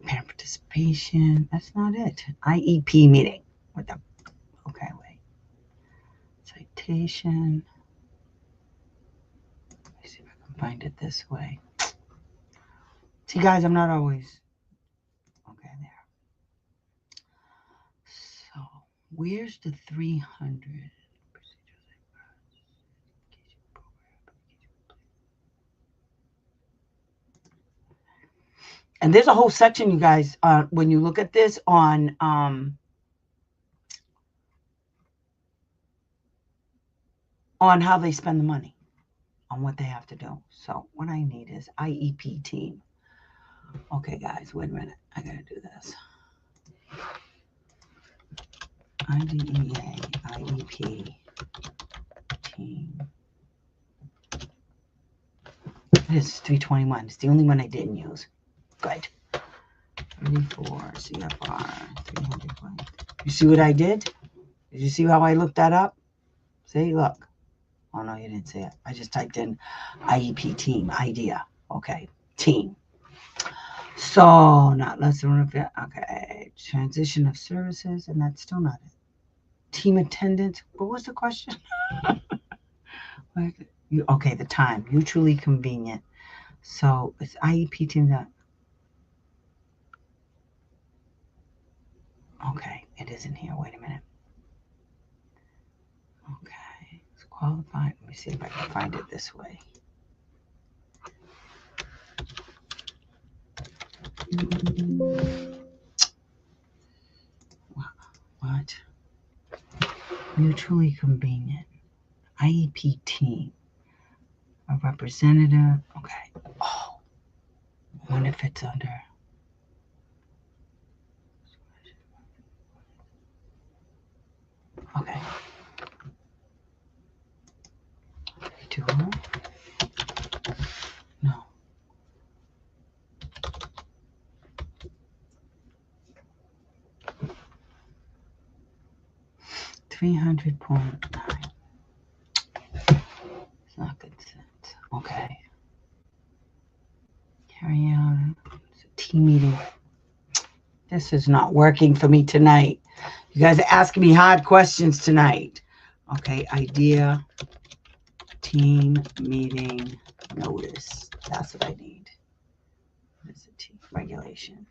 Speaker 1: Parent participation. That's not it. IEP meeting. What the? Okay, wait. Citation. Let me see if I can find it this way. See, guys, I'm not always. Okay, there. So, where's the 300? And there's a whole section, you guys, when you look at this on how they spend the money, on what they have to do. So what I need is IEP team. Okay, guys, wait a minute. I gotta do this. IDEA, IEP team. It is 321. It's the only one I didn't use. Good. 34 CFR 320. You see what I did? Did you see how I looked that up? See, look. Oh, no, you didn't see it. I just typed in IEP team, idea. Okay, team. So, not less than, okay, transition of services, and that's still not it. Team attendance. What was the question? Okay, the time. Mutually convenient. So, it's IEP team that. Okay, it isn't here. Wait a minute. Okay, it's qualified. Let me see if I can find it this way. What? Mutually convenient. IEP team. A representative. Okay. Oh, I wonder if it's under. Okay. Two. No. 300.9. It's not good sense. Okay. Carry on. It's a team meeting. This is not working for me tonight. You guys are asking me hard questions tonight. Okay, idea, team meeting notice. That's what I need. What is the team regulation?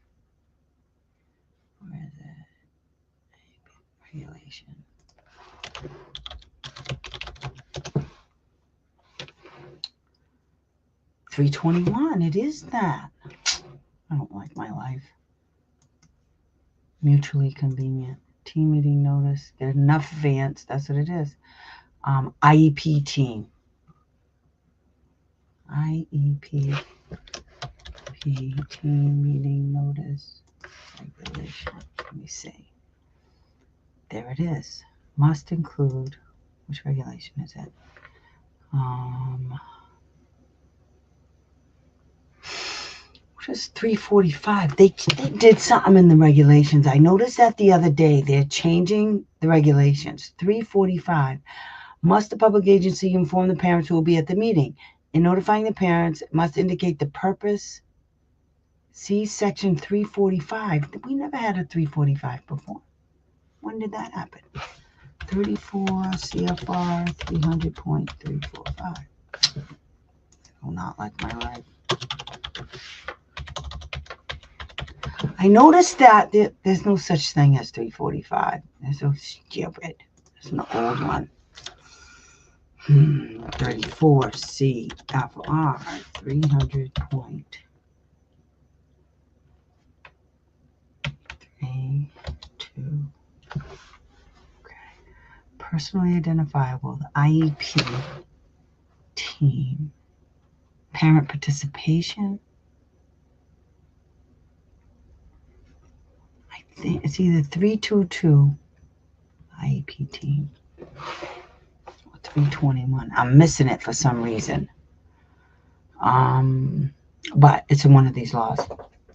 Speaker 1: Where is it? Regulation. $321. It is that. I don't like my life. Mutually convenient. Team meeting notice. Get enough advance. That's what it is. IEP team. IEP team meeting notice. Regulation. Let me see. There it is. Must include. Which regulation is it? Which is 345. They did something in the regulations. I noticed that the other day. They're changing the regulations. 345. Must the public agency inform the parents who will be at the meeting? In notifying the parents, must indicate the purpose. See section 345. We never had a 345 before. When did that happen? 34 CFR 300.345. I will not like my life. I noticed that there's no such thing as 345. There's so stupid. There's an old one. 34 CFR 300.325. Okay. Personally identifiable, the IEP team. Parent participation. I think it's either 322 IEP team or 321. I'm missing it for some reason. But it's in one of these laws.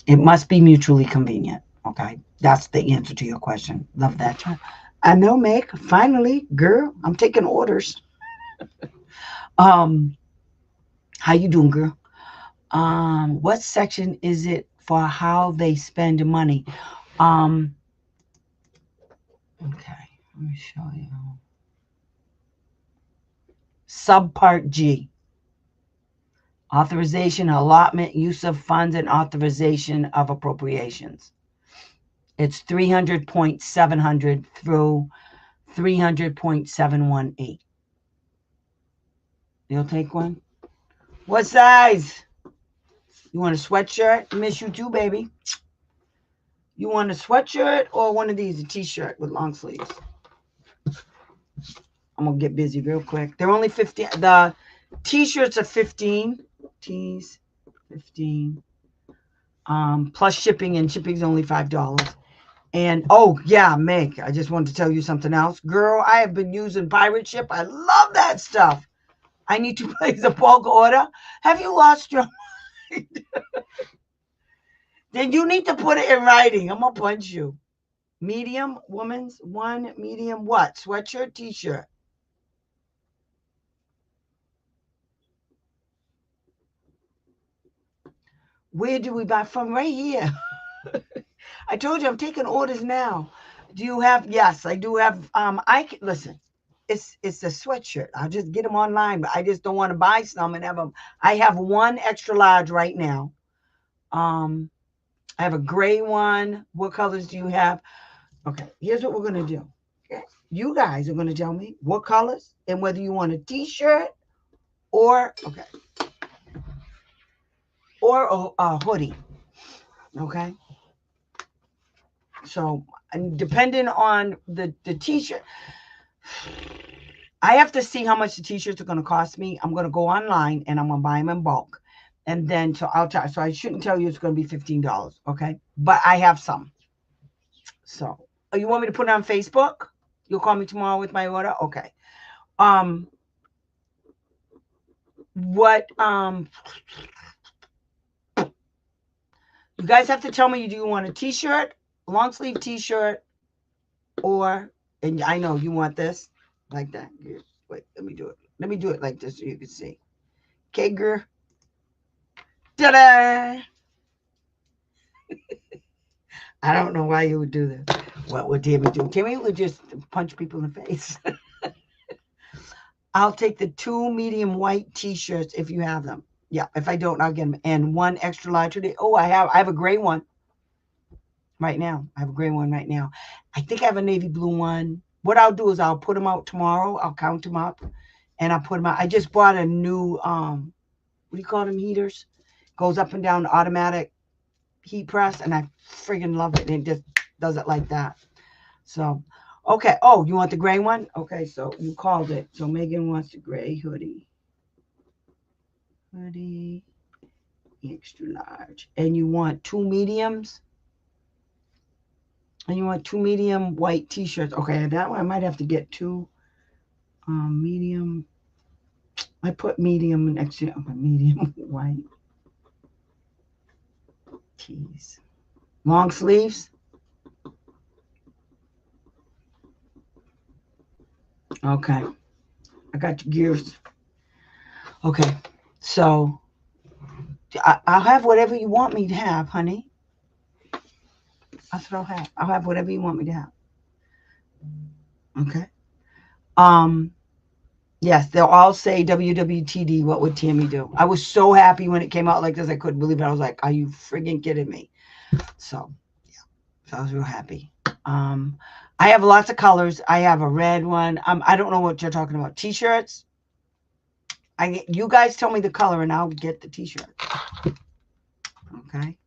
Speaker 1: It must be mutually convenient. Okay, that's the answer to your question. Love that, child. I know, Meg. Finally, girl, I'm taking orders. How you doing, girl? What section is it for how they spend money? Okay, let me show you. Subpart G. Authorization, allotment, use of funds, and authorization of appropriations. It's 300.700 through 300.718. You'll take one? What size? You want a sweatshirt? Miss you too, baby. You want a sweatshirt or one of these, a t-shirt with long sleeves? I'm going to get busy real quick. They're only 15. The t-shirts are 15. Tees, 15. Plus shipping, and shipping's only $5. And, oh, yeah, Meg, I just wanted to tell you something else. Girl, I have been using Pirate Ship. I love that stuff. I need to place a bulk order. Have you lost your mind? Then you need to put it in writing. I'm going to punch you. Medium, woman's, one, medium, what? Sweatshirt, t-shirt. Where do we buy from? Right here. I told you I'm taking orders now. Do you have? Yes, I do have. Listen. It's a sweatshirt. I'll just get them online, but I just don't want to buy some and have them. I have one extra large right now. I have a gray one. What colors do you have? Okay, here's what we're gonna do. Okay. You guys are gonna tell me what colors and whether you want a t-shirt or a hoodie. Okay. So, and depending on the t-shirt, I have to see how much the t-shirts are going to cost me. I'm going to go online and I'm going to buy them in bulk. And then so I shouldn't tell you it's going to be $15, okay? But I have some. So, you want me to put it on Facebook? You'll call me tomorrow with my order? Okay. You guys have to tell me, do you want a t-shirt, long sleeve t-shirt, or, and I know you want this, like that. Wait, let me do it. Let me do it like this so you can see. Okay, girl. Ta-da! I don't know why you would do this. What would Tammy do? Tammy would just punch people in the face. I'll take the 2 medium white t-shirts if you have them. Yeah, if I don't, I'll get them. And 1 extra large today. Oh, I have a gray one right now. I have a gray one right now. I think I have a navy blue one. What I'll do is I'll put them out tomorrow. I'll count them up and I'll put them out. I just bought a new, what do you call them, heaters? Goes up and down, automatic heat press, and I friggin' love it. And just does it like that. So, okay. Oh, you want the gray one? Okay, so you called it. So Megan wants the gray hoodie. Hoodie, extra large. And you want 2 mediums? And you want 2 medium white t-shirts. Okay, that one I might have to get 2 medium. I put medium next to medium white tees. Long sleeves. Okay, I got your gears. Okay, so I'll have whatever you want me to have, honey. That's what I'll have. I'll have whatever you want me to have. Okay. Um. Yes, they'll all say WWTD. What would Tammy do? I was so happy when it came out like this. I couldn't believe it. I was like, "Are you friggin' kidding me?" So yeah, so I was real happy. Um, I have lots of colors. I have a red one. I don't know what you're talking about. T-shirts. You guys tell me the color and I'll get the T-shirt. Okay.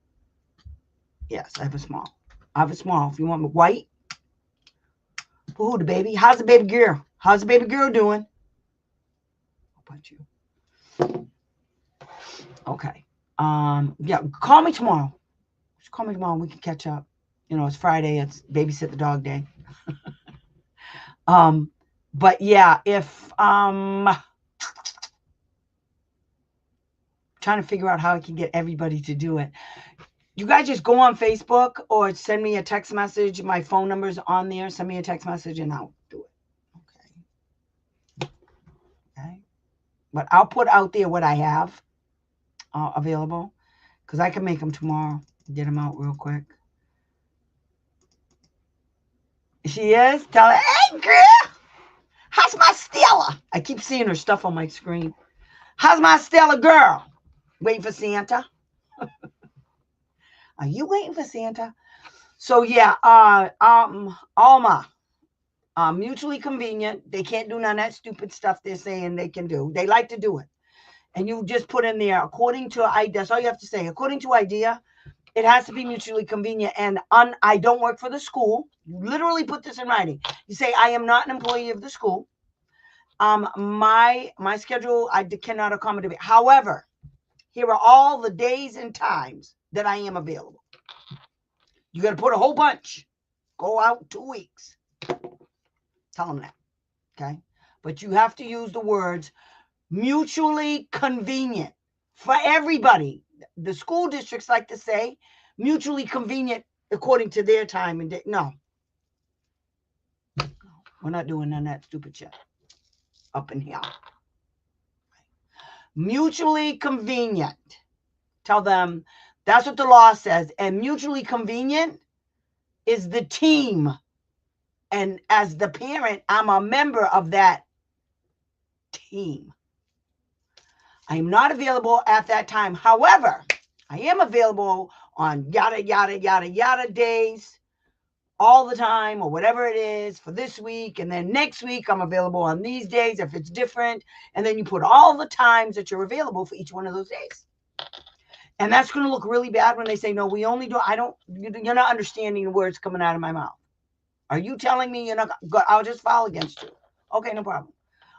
Speaker 1: Yes, I have a small. I have a small. If you want me white. Who the baby? How's the baby girl? How's the baby girl doing? I'll put you. Okay. Yeah, call me tomorrow. Just call me tomorrow. We can catch up. You know, it's Friday. It's babysit the dog day. um, but yeah, if trying to figure out how I can get everybody to do it. You guys just go on Facebook or send me a text message. My phone number's on there. Send me a text message and I'll do it. Okay. Okay. But I'll put out there what I have available because I can make them tomorrow. Get them out real quick. She is? Tell her, hey, girl, how's my Stella? I keep seeing her stuff on my screen. How's my Stella girl? Waiting for Santa? Are you waiting for Santa? So yeah, Alma, mutually convenient. They can't do none of that stupid stuff they're saying they can do. They like to do it. And you just put in there, according to idea, that's all you have to say. According to idea, it has to be mutually convenient. And I don't work for the school. You literally put this in writing. You say, I am not an employee of the school. My schedule, I cannot accommodate. However, here are all the days and times that I am available. You got to put a whole bunch. Go out 2 weeks. Tell them that. Okay. But you have to use the words mutually convenient for everybody. The school districts like to say mutually convenient according to their time and day. No, we're not doing none of that stupid shit up in here. Mutually convenient. Tell them that's what the law says. And mutually convenient is the team. And as the parent, I'm a member of that team. I am not available at that time. However, I am available on yada, yada, yada, yada days all the time or whatever it is for this week. And then next week, I'm available on these days if it's different. And then you put all the times that you're available for each one of those days. And that's going to look really bad when they say, no, we only do, you're not understanding the words coming out of my mouth. Are you telling me you're not, I'll just file against you. Okay, no problem.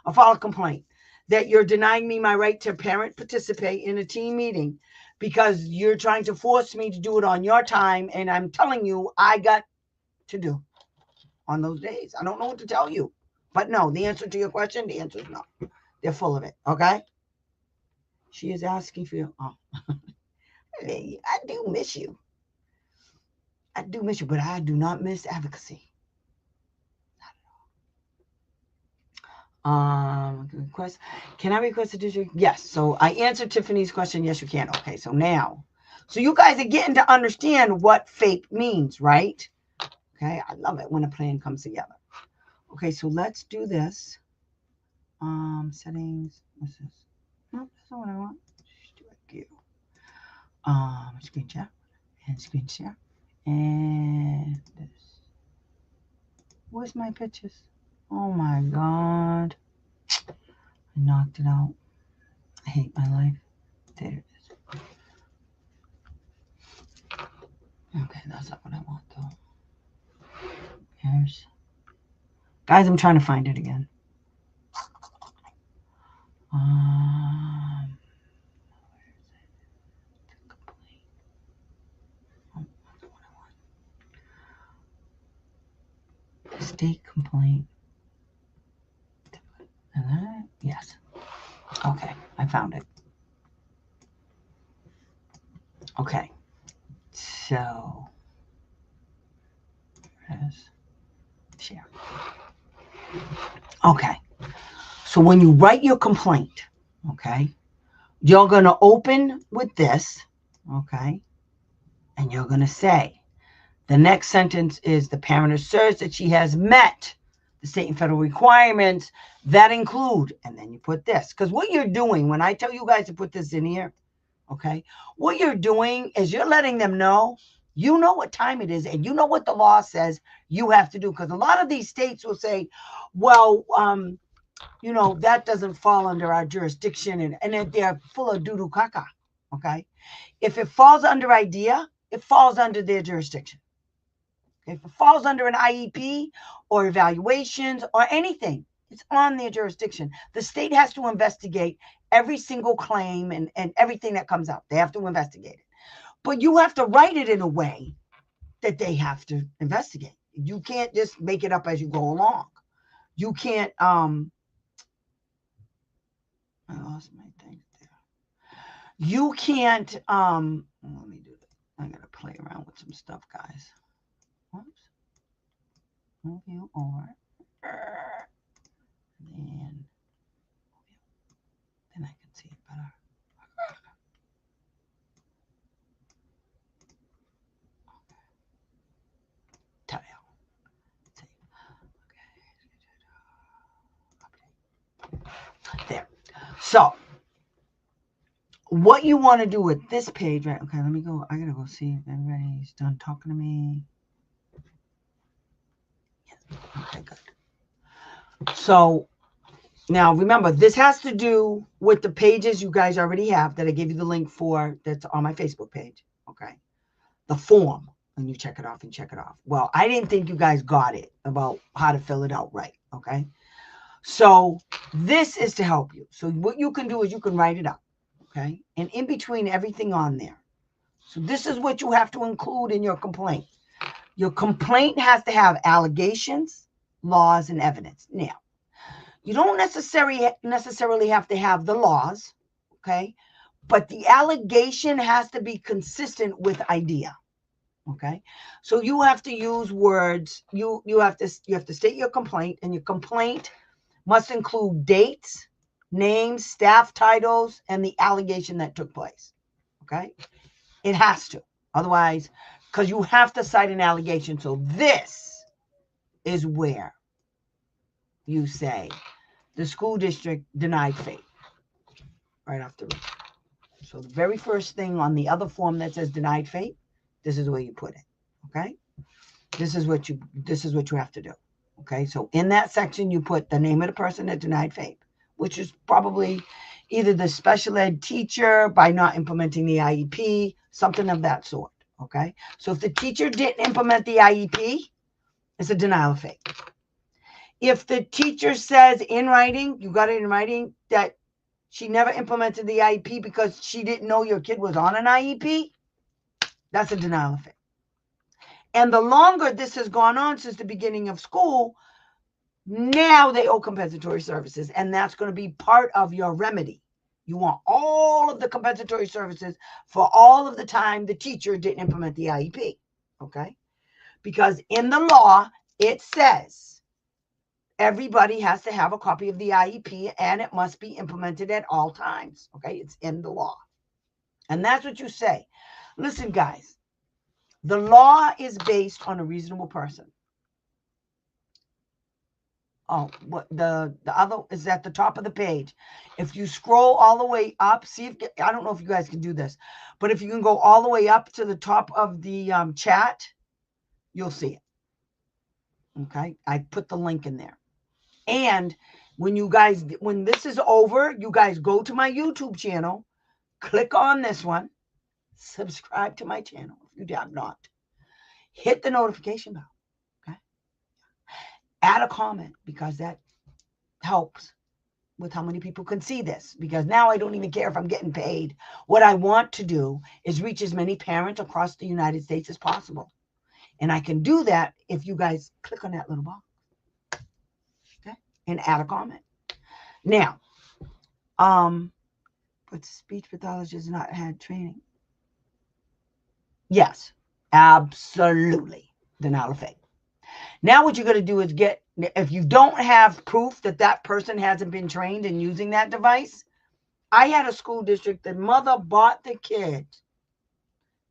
Speaker 1: I'll file a complaint that you're denying me my right to parent participate in a team meeting because you're trying to force me to do it on your time. And I'm telling you, I got to do on those days. I don't know what to tell you. But no, the answer to your question, the answer is no. They're full of it. Okay? She is asking for you. Oh. I do miss you. I do miss you, but I do not miss advocacy. Request. Can I request a district? Yes. So I answered Tiffany's question. Yes, you can. Okay. So now, so you guys are getting to understand what FAPE means, right? Okay. I love it when a plan comes together. Okay. So let's do this. Settings. What's this? No, that's not what I want. Screen share and screen share and this. Where's my pictures? Oh my God. I knocked it out. I hate my life. There it is. Okay, that's not what I want though. Here's, guys, I'm trying to find it again. Um, State complaint. Yes. Okay, I found it. Okay, so share. Okay, so when you write your complaint, okay, you're going to open with this, okay, and you're going to say, the next sentence is the parent asserts that she has met the state and federal requirements that include, and then you put this. Because what you're doing, when I tell you guys to put this in here, okay, what you're doing is you're letting them know you know what time it is and you know what the law says you have to do. Because a lot of these states will say, well, you know, that doesn't fall under our jurisdiction, and they're full of doo-doo caca, okay? If it falls under IDEA, it falls under their jurisdiction. Okay? If it falls under an IEP or evaluations or anything, it's on their jurisdiction. The state has to investigate every single claim and everything that comes out. They have to investigate it. But you have to write it in a way that they have to investigate. You can't just make it up as you go along. You can't, I lost my thing there. You can't, let me do this. I gotta play around with some stuff, guys. Whoops. Move you over. Then I can see it better. Tile. Okay. There. So, what you want to do with this page, right? Okay, let me go. I gotta go see if everybody's done talking to me. Yes. Okay, good. So, now remember, this has to do with the pages you guys already have that I gave you the link for that's on my Facebook page. Okay. The form, and you check it off and check it off. Well, I didn't think you guys got it about how to fill it out right. Okay. So this is to help you. So what you can do is you can write it up. Okay. And in between everything on there. So this is what you have to include in your complaint. Your complaint has to have allegations, laws, and evidence. Now, you don't necessarily have to have the laws, okay? But the allegation has to be consistent with IDEA, okay? So you have to use words. You have to state your complaint, and your complaint must include dates, names, staff titles, and the allegation that took place, okay? It has to. Otherwise, because you have to cite an allegation. So this is where you say the school district denied FAPE right off the rip. So the very first thing on the other form that says denied FAPE, this is where you put it. Okay? This is what you have to do. Okay? So in that section you put the name of the person that denied FAPE, which is probably either the special ed teacher by not implementing the IEP, something of that sort. Okay? So if the teacher didn't implement the IEP, it's a denial of FAPE. If the teacher says in writing, you got it in writing, that she never implemented the IEP because she didn't know your kid was on an IEP, that's a denial of FAPE. And the longer this has gone on since the beginning of school, now they owe compensatory services, and that's going to be part of your remedy. You want all of the compensatory services for all of the time the teacher didn't implement the IEP, okay? Because in the law, it says everybody has to have a copy of the IEP, and it must be implemented at all times. Okay, it's in the law. And that's what you say. Listen, guys, the law is based on a reasonable person. Oh, what the other is at the top of the page. If you scroll all the way up, see if I don't know if you guys can do this, but if you can go all the way up to the top of the chat, you'll see it. Okay, I put the link in there. And when this is over, you guys go to my YouTube channel, click on this one, subscribe to my channel if you have not, hit the notification bell, okay? Add a comment because that helps with how many people can see this, because now I don't even care if I'm getting paid. What I want to do is reach as many parents across the United States as possible. And I can do that if you guys click on that little box, okay, and add a comment. Now, but speech pathologists not had training. Yes, absolutely. Denial of faith. Now what you're going to do is get, if you don't have proof that that person hasn't been trained in using that device. I had a school district that mother bought the kid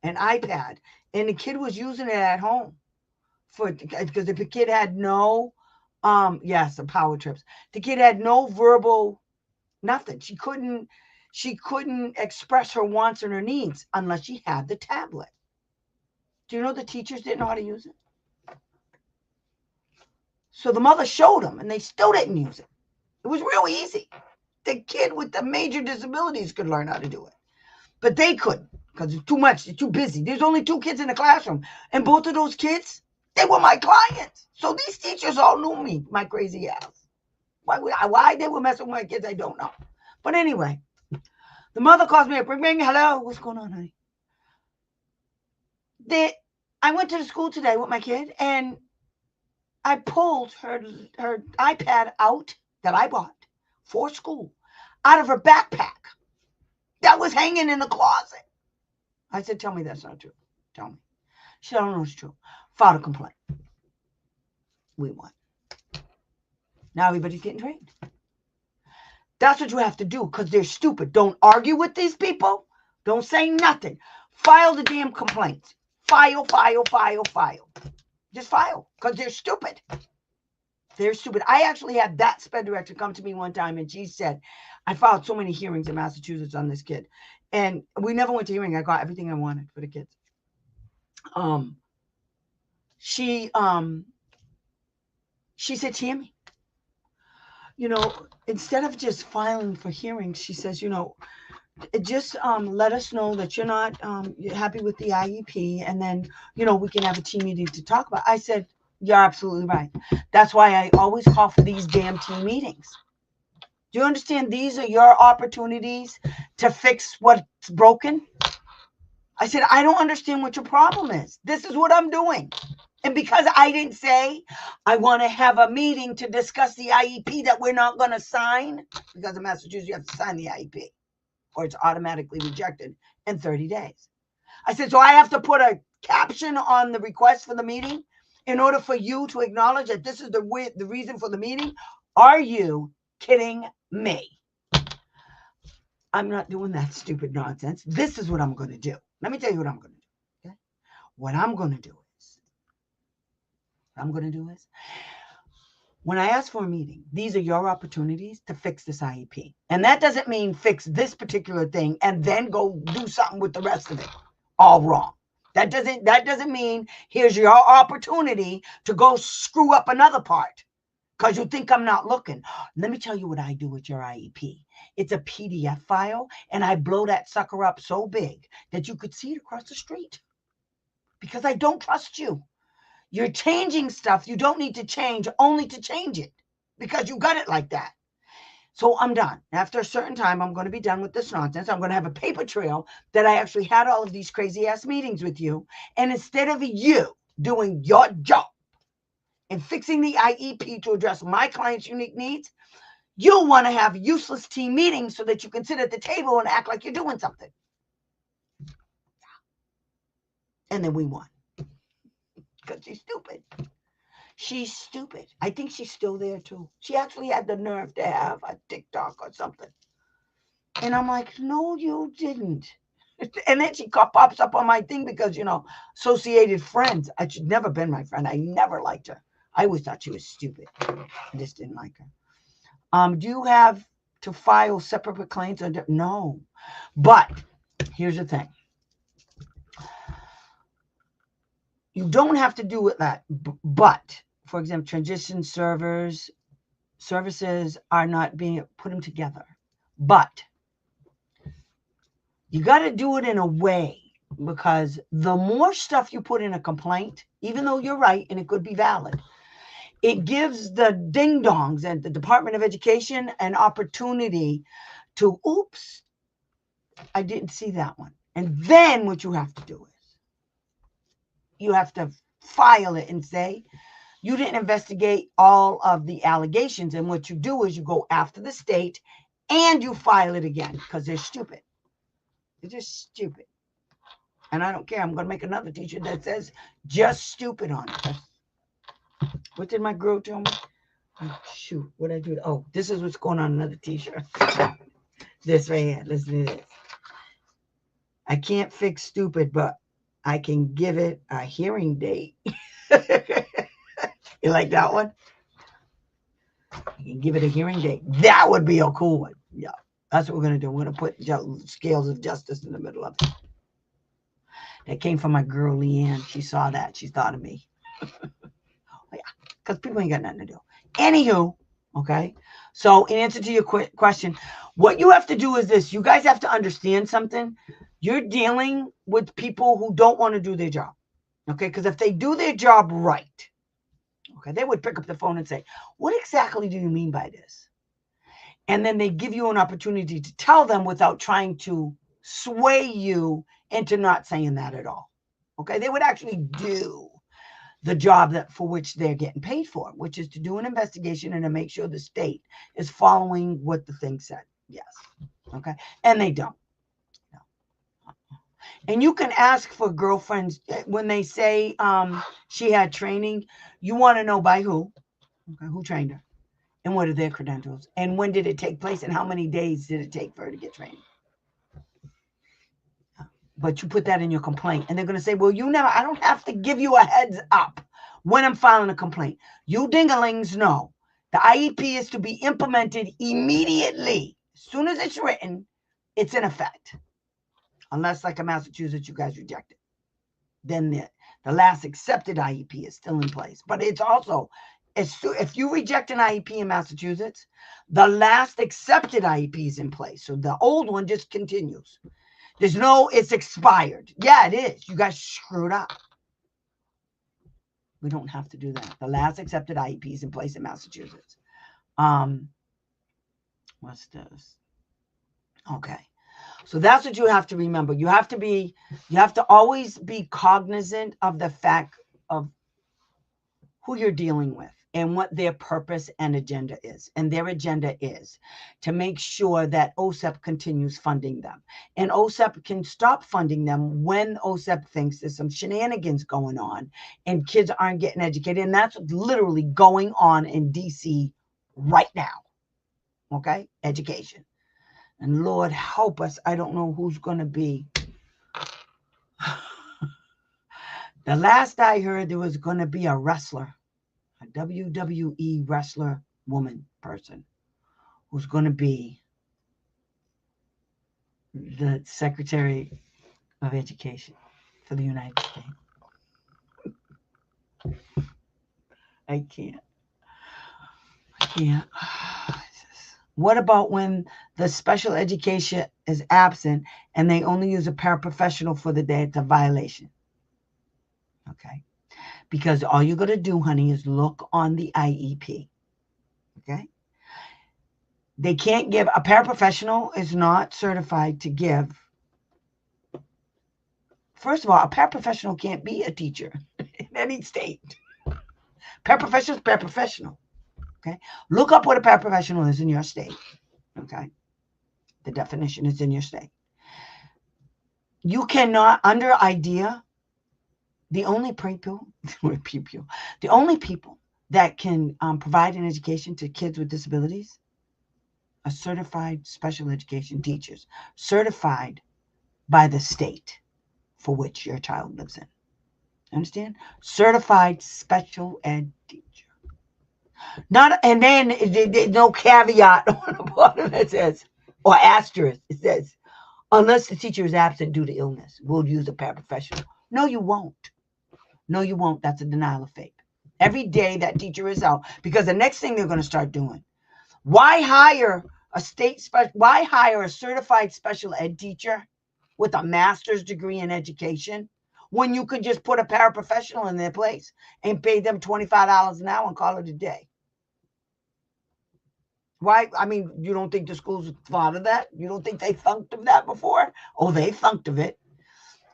Speaker 1: an iPad, and the kid was using it at home because the kid had no, yes, the power trips. The kid had no verbal, nothing. She couldn't express her wants and her needs unless she had the tablet. Do you know the teachers didn't know how to use it? So the mother showed them, and they still didn't use it. It was real easy. The kid with the major disabilities could learn how to do it, but they couldn't because it's too much. It's too busy. There's only 2 kids in the classroom, and both of those kids, they were my clients. So these teachers all knew me, my crazy ass. Why they were messing with my kids, I don't know. But anyway, the mother calls me up, ring, hello, what's going on, honey? I went to the school today with my kid, and I pulled her iPad out that I bought for school out of her backpack that was hanging in the closet. I said, tell me that's not true. Tell me. She said, I don't know it's true. Filed a complaint. We won. Now everybody's getting trained. That's what you have to do because they're stupid. Don't argue with these people. Don't say nothing. File the damn complaints. File. Just file because they're stupid. They're stupid. I actually had that sped director come to me one time, and she said, I filed so many hearings in Massachusetts on this kid. And we never went to hearing. I got everything I wanted for the kids. She said, Tammy, instead of just filing for hearings, she says, just let us know that you're not happy with the IEP, and then, we can have a team meeting to talk about. I said, you're absolutely right. That's why I always call for these damn team meetings. Do you understand? These are your opportunities to fix what's broken. I said, I don't understand what your problem is. This is what I'm doing. And because I didn't say I want to have a meeting to discuss the IEP that we're not going to sign, because in Massachusetts you have to sign the IEP or it's automatically rejected in 30 days. I said, so I have to put a caption on the request for the meeting in order for you to acknowledge that this is the reason for the meeting? Are you kidding me? I'm not doing that stupid nonsense. This is what I'm going to do. Let me tell you what I'm going to do. Okay? What I'm going to do is, when I ask for a meeting, these are your opportunities to fix this IEP. And that doesn't mean fix this particular thing and then go do something with the rest of it. All wrong. That doesn't mean here's your opportunity to go screw up another part because you think I'm not looking. Let me tell you what I do with your IEP. It's a PDF file, and I blow that sucker up so big that you could see it across the street because I don't trust you. You're changing stuff you don't need to change only to change it because you got it like that. So I'm done. After a certain time, I'm going to be done with this nonsense. I'm going to have a paper trail that I actually had all of these crazy ass meetings with you. And instead of you doing your job and fixing the IEP to address my client's unique needs, you'll want to have useless team meetings so that you can sit at the table and act like you're doing something. And then we won. Because she's stupid. She's stupid. I think she's still there too. She actually had the nerve to have a TikTok or something. And I'm like, no, you didn't. And then she pops up on my thing because, associated friends. She'd never been my friend. I never liked her. I always thought she was stupid. I just didn't like her. Do you have to file separate claims? No. But here's the thing. You don't have to do it that. But, for example, transition services are not being put them together. But you got to do it in a way, because the more stuff you put in a complaint, even though you're right and it could be valid, It gives the ding-dongs at the Department of Education an opportunity to, oops, I didn't see that one. And then what you have to do is you have to file it and say, you didn't investigate all of the allegations. And what you do is you go after the state and you file it again because they're stupid. They're just stupid. And I don't care. I'm going to make another t-shirt that says just stupid on it. What did my girl tell me? Oh, shoot. What did I do? Oh, this is what's going on another t-shirt. This right here. Listen to this. I can't fix stupid, but I can give it a hearing date. You like that one? You can give it a hearing date. That would be a cool one. Yeah. That's what we're going to do. We're going to put scales of justice in the middle of it. That came from my girl, Leanne. She saw that. She thought of me. Yeah. Because people ain't got nothing to do. Anywho, okay? So in answer to your question, what you have to do is this. You guys have to understand something. You're dealing with people who don't want to do their job. Okay? Because if they do their job right, okay, they would pick up the phone and say, what exactly do you mean by this? And then they give you an opportunity to tell them without trying to sway you into not saying that at all. Okay? They would actually do the job that for which they're getting paid for, which is to do an investigation and to make sure the state is following what the thing said. Yes. Okay. And they don't. No. And you can ask for girlfriends when they say she had training. You want to know by who? Okay. Who trained her? And what are their credentials? And when did it take place? And how many days did it take for her to get trained? But you put that in your complaint. And they're going to say, well, I don't have to give you a heads up when I'm filing a complaint. You dingalings know the IEP is to be implemented immediately. As soon as it's written, it's in effect. Unless, like in Massachusetts, you guys reject it. Then the last accepted IEP is still in place. But it's also, if you reject an IEP in Massachusetts, the last accepted IEP is in place. So the old one just continues. There's no, it's expired. Yeah, it is. You guys screwed up. We don't have to do that. The last accepted IEP is in place in Massachusetts. What's this? Okay. So that's what you have to remember. You have to always be cognizant of the fact of who you're dealing with and what their purpose and agenda is. And their agenda is to make sure that OSEP continues funding them. And OSEP can stop funding them when OSEP thinks there's some shenanigans going on and kids aren't getting educated. And that's literally going on in DC right now. Okay? Education. And Lord help us. I don't know who's going to be. The last I heard, there was going to be a wrestler. A WWE wrestler woman person who's going to be the Secretary of Education for the United States. I can't. What about when the special education is absent and they only use a paraprofessional for the day? It's a violation. Okay. Because all you're going to do, honey, is look on the IEP. Okay? They can't give, a paraprofessional is not certified to give. First of all, a paraprofessional can't be a teacher in any state. Paraprofessional is paraprofessional. Okay? Look up what a paraprofessional is in your state. Okay? The definition is in your state. You cannot, under IDEA, the only people that can provide an education to kids with disabilities are certified special education teachers, certified by the state for which your child lives in. Understand? Certified special ed teacher. Not, and then no caveat on the bottom that says, or asterisk, it says, unless the teacher is absent due to illness, we'll use a paraprofessional. No, you won't. No, you won't. That's a denial of faith. Every day that teacher is out, because the next thing they're going to start doing, why hire a certified special ed teacher with a master's degree in education when you could just put a paraprofessional in their place and pay them $25 an hour and call it a day? Why? I mean, you don't think the schools thought of that? You don't think they thunked of that before? Oh, they thunked of it.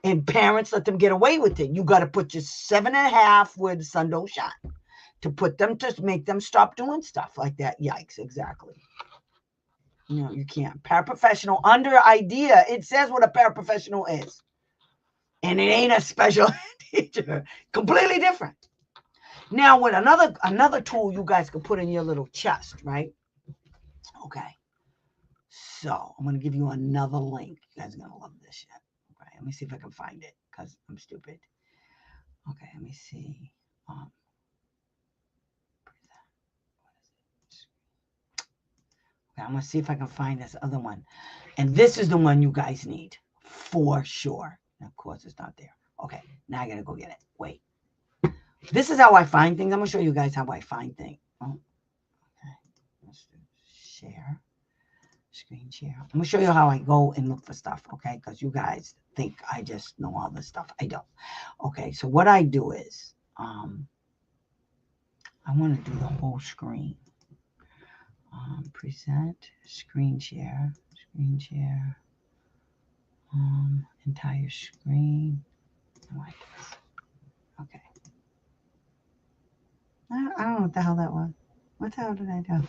Speaker 1: And parents let them get away with it. You got to put your 7.5 where the sun don't shine to put them, to make them stop doing stuff like that. Yikes, exactly. No, you can't. Paraprofessional, under IDEA, it says what a paraprofessional is. And it ain't a special teacher. Completely different. Now, with another tool you guys can put in your little chest, right? Okay. So I'm going to give you another link. You guys are going to love this shit. Okay, let me see if I can find it because I'm stupid. Okay, let me see. Okay, I'm going to see if I can find this other one. And this is the one you guys need for sure. And of course, it's not there. Okay, now I got to go get it. Wait. This is how I find things. I'm going to show you guys how I find things. Oh, okay. Let's share. Screen share. I'm going to show you how I go and look for stuff, okay? Because you guys think I just know all this stuff. I don't. Okay, so what I do is, I want to do the whole screen. Present, screen share, entire screen. Like this. Okay. I don't know what the hell that was. What the hell did I do?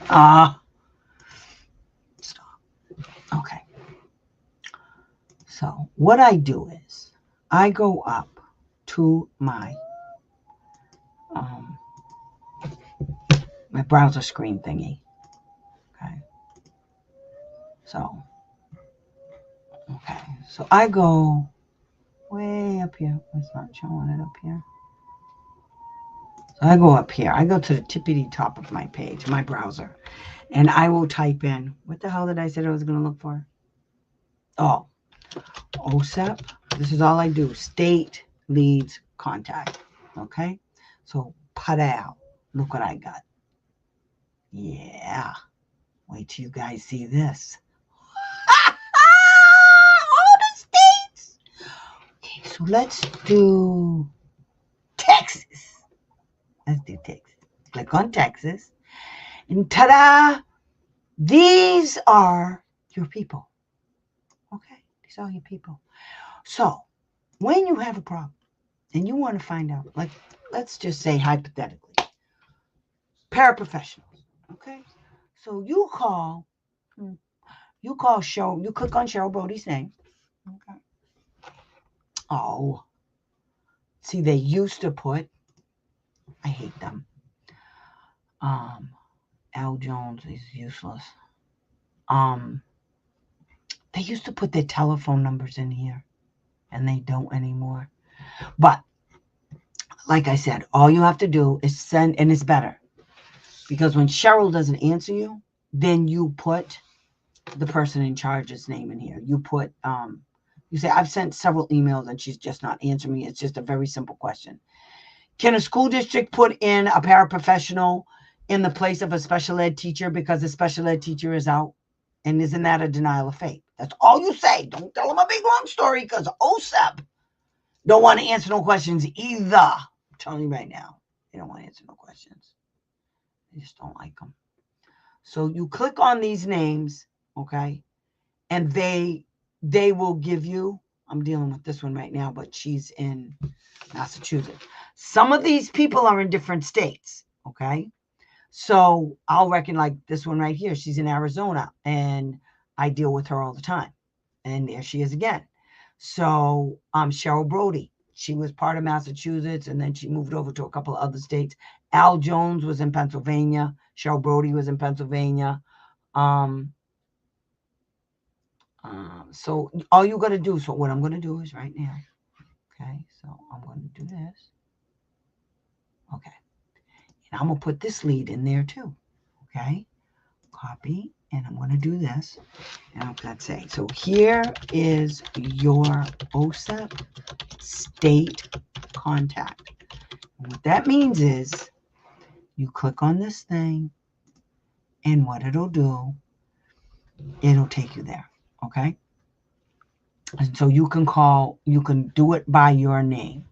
Speaker 1: Stop. Okay. So what I do is I go up to my browser screen thingy. Okay. So I go way up here. It's not showing it up here. So I go up here. I go to the tippity top of my page, my browser, and I will type in, what the hell did I say I was going to look for? Oh, OSEP. This is all I do. State leads contact. Okay. So Padal. Look what I got. Yeah. Wait till you guys see this. All the states. Okay, so let's do Texas. Let's do Texas. Click on Texas. And ta-da! These are your people. Okay? These are your people. So, when you have a problem and you want to find out, like, let's just say hypothetically, paraprofessionals. Okay? So you Cheryl, you click on Cheryl Brody's name. Okay. Oh. See, they used to put, I hate them. Al Jones is useless. They used to put their telephone numbers in here, and they don't anymore. But like I said, all you have to do is send, and it's better because when Cheryl doesn't answer you, then you put the person in charge's name in here. You put, you say, I've sent several emails and she's just not answering me. It's just a very simple question. Can a school district put in a paraprofessional in the place of a special ed teacher because the special ed teacher is out? And isn't that a denial of faith? That's all you say. Don't tell them a big long story because OSEP don't want to answer no questions either. I'm telling you right now. They don't want to answer no questions. They just don't like them. So you click on these names, okay? And they will give you, I'm dealing with this one right now, but she's in Massachusetts. Some of these people are in different states, okay? So I'll reckon like this one right here, she's in Arizona, and I deal with her all the time. And there she is again. So Cheryl Brody, she was part of Massachusetts, and then she moved over to a couple of other states. Al Jones was in Pennsylvania. Cheryl Brody was in Pennsylvania. So all you got to do, so what I'm going to do is right now, okay, so I'm going to do this. Okay. And I'm going to put this lead in there too. Okay. Copy. And I'm going to do this. And I'm going to say, so here is your OSEP state contact. And what that means is you click on this thing, and what it'll do, it'll take you there. Okay. And so you can call, you can do it by your name.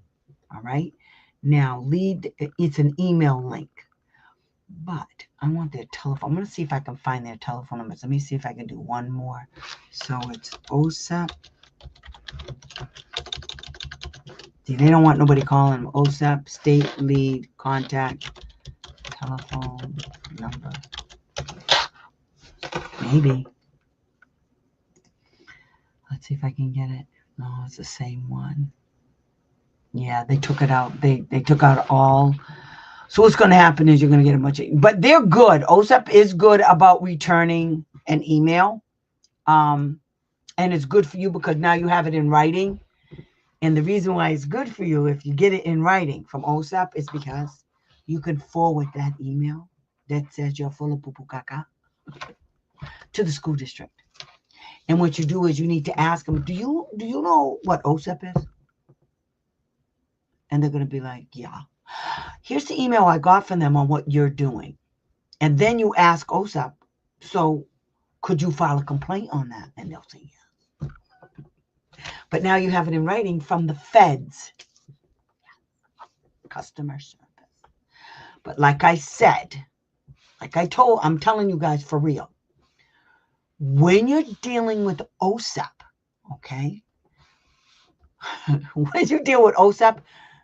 Speaker 1: All right. Now, it's an email link, but I want their telephone. I'm going to see if I can find their telephone numbers. Let me see if I can do one more. So it's OSEP. See, they don't want nobody calling them. OSEP, state lead, contact, telephone number. Maybe. Let's see if I can get it. No, it's the same one. Yeah, they took it out. They took out all. So what's going to happen is you're going to get a bunch of, but they're good. OSEP is good about returning an email. And it's good for you because now you have it in writing. And the reason why it's good for you if you get it in writing from OSEP is because you can forward that email that says you're full of poo-poo caca to the school district. And what you do is you need to ask them, do you know what OSEP is? And they're going to be like, yeah. Here's the email I got from them on what you're doing. And then you ask OSEP, so could you file a complaint on that? And they'll say yes. But now you have it in writing from the feds. Customer service. But like I said, I'm telling you guys for real. When you're dealing with OSEP, okay? When you deal with OSEP,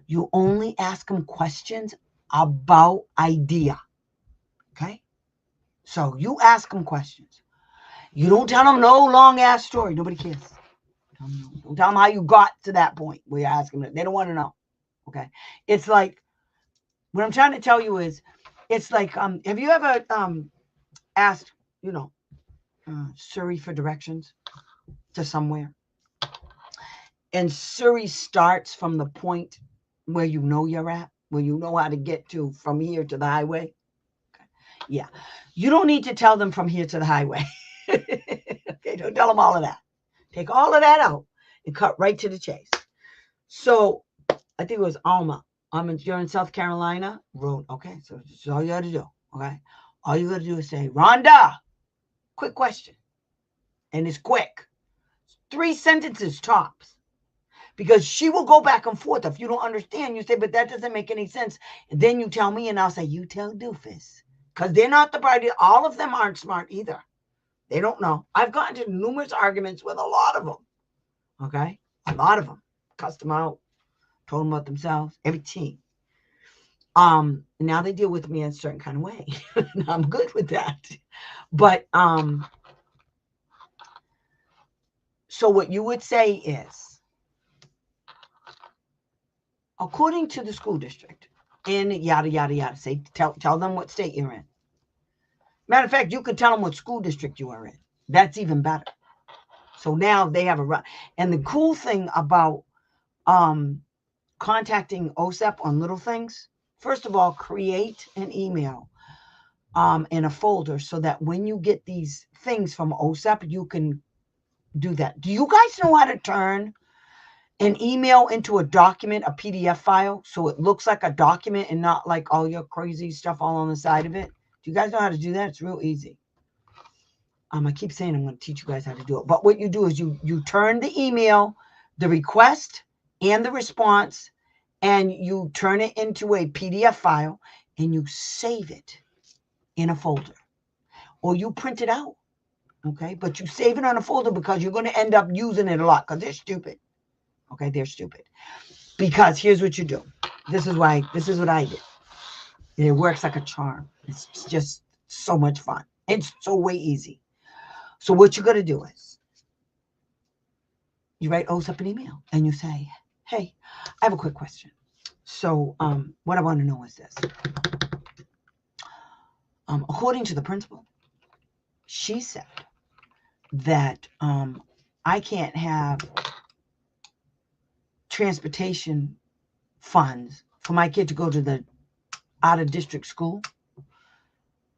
Speaker 1: you only ask them questions about idea. Okay? So you ask them questions. You don't tell them no long-ass story. Nobody cares. Don't tell them how you got to that point where you're asking them. They don't want to know. Okay? It's like, what I'm trying to tell you is, it's like, have you ever asked, Siri for directions to somewhere? And Siri starts from the point where you know you're at, where you know how to get to from here to the highway. Okay. Yeah. You don't need to tell them from here to the highway. Okay, don't tell them all of that. Take all of that out and cut right to the chase. So I think it was Alma. You're in South Carolina. Road. Okay, so this is all you got to do. Okay. All you got to do is say, Rhonda, quick question. And it's quick. 3 sentences tops. Because she will go back and forth. If you don't understand, you say, but that doesn't make any sense. And then you tell me, and I'll say, you tell Doofus. Because they're not the brightest. All of them aren't smart either. They don't know. I've gotten into numerous arguments with a lot of them. Okay? A lot of them. Cussed them out. Told them about themselves. Everything. Now they deal with me in a certain kind of way. I'm good with that. But, so what you would say is, according to the school district, in yada, yada, yada, say, tell them what state you're in. Matter of fact, you could tell them what school district you are in. That's even better. So now they have a run. And the cool thing about contacting OSEP on little things, first of all, create an email in a folder so that when you get these things from OSEP, you can do that. Do you guys know how to turn an email into a document, a PDF file, so it looks like a document and not like all your crazy stuff all on the side of it? Do you guys know how to do that? It's real easy. I keep saying I'm going to teach you guys how to do it. But what you do is you turn the email, the request, and the response, and you turn it into a PDF file, and you save it in a folder. Or you print it out, okay? But you save it on a folder because you're going to end up using it a lot because they're stupid. Okay, they're stupid. Because here's what you do. This is what I did. It works like a charm. It's just so much fun. It's so way easy. So what you're going to do is you write OSEP an email and you say, hey, I have a quick question. So what I want to know is this. According to the principal, she said that I can't have transportation funds for my kid to go to the out-of-district school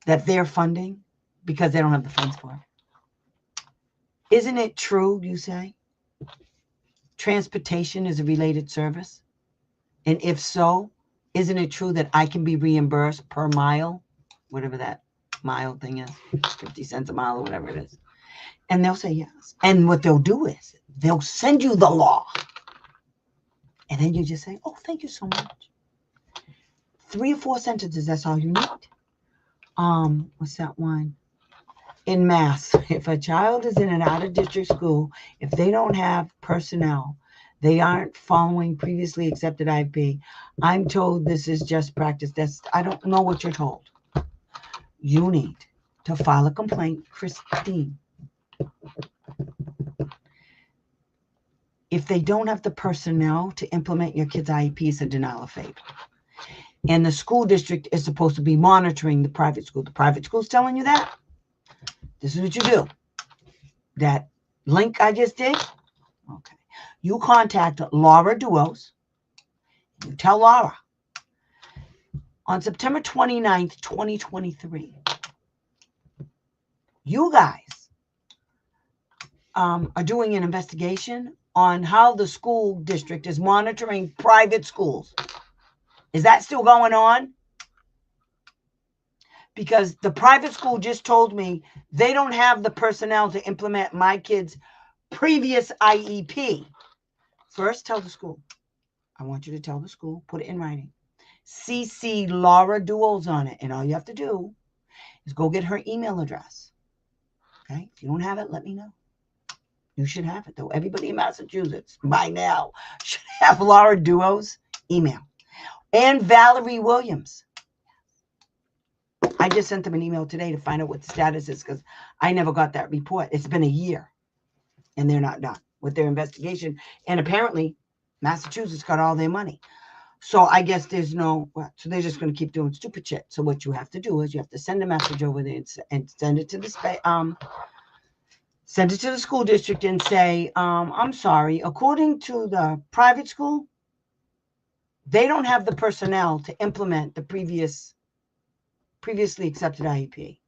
Speaker 1: that they're funding because they don't have the funds for it. Isn't it true, you say? Transportation is a related service? And if so, isn't it true that I can be reimbursed per mile, whatever that mile thing is, 50 cents a mile or whatever it is? And they'll say yes. And what they'll do is they'll send you the law. And then you just say, oh, thank you so much. 3 or 4 sentences, that's all you need. What's that one? In math, if a child is in an out-of-district school, if they don't have personnel, they aren't following previously accepted IEP, I'm told this is just practice. I don't know what you're told. You need to file a complaint, Christine. If they don't have the personnel to implement your kid's IEP, it's a denial of FAPE. And the school district is supposed to be monitoring the private school. The private school's telling you that. This is what you do. That link I just did, okay. You contact Laura Duos. You tell Laura, on September 29th, 2023, you guys are doing an investigation on how the school district is monitoring private schools. Is that still going on? Because the private school just told me they don't have the personnel to implement my kid's previous IEP. First, tell the school. I want you to tell the school, put it in writing. CC Laura Duos on it. And all you have to do is go get her email address. Okay? If you don't have it, let me know. You should have it, though. Everybody in Massachusetts, by now, should have Laura Duos' email. And Valerie Williams. I just sent them an email today to find out what the status is because I never got that report. It's been a year, and they're not done with their investigation. And apparently, Massachusetts got all their money. So I guess there's no, so they're just going to keep doing stupid shit. So what you have to do is you have to send a message over there and send it to the school district and say, I'm sorry, according to the private school, they don't have the personnel to implement the previously accepted IEP.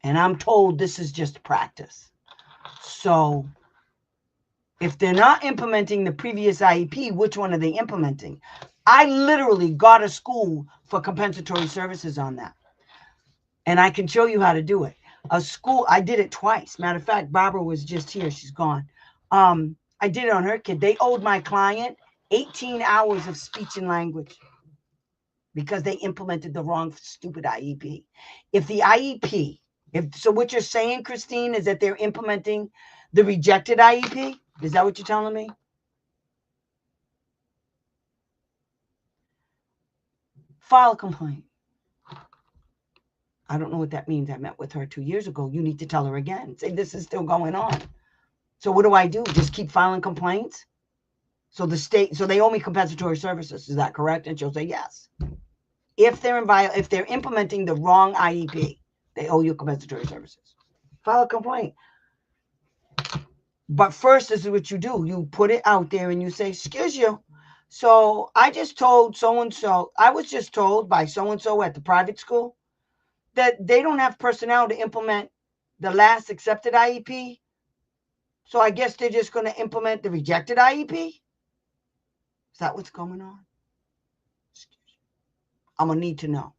Speaker 1: And I'm told this is just practice. So if they're not implementing the previous IEP, which one are they implementing? I literally got a school for compensatory services on that. And I can show you how to do it. A school, I did it twice. Matter of fact, Barbara was just here. She's gone. I did it on her kid. They owed my client 18 hours of speech and language because they implemented the wrong stupid IEP. If the IEP, so what you're saying, Christine, is that they're implementing the rejected IEP? Is that what you're telling me? File a complaint. I don't know what that means. I met with her 2 years ago. You need to tell her again. Say this is still going on. So what do I do? Just keep filing complaints? So the state, so they owe me compensatory services. Is that correct? And she'll say yes. If they're implementing the wrong IEP, they owe you compensatory services. File a complaint. But first, this is what you do. You put it out there and you say, excuse you. So I just told so-and-so, I was just told by so-and-so at the private school that they don't have personnel to implement the last accepted IEP. So I guess they're just going to implement the rejected IEP. Is that what's going on? I'm going to need to know.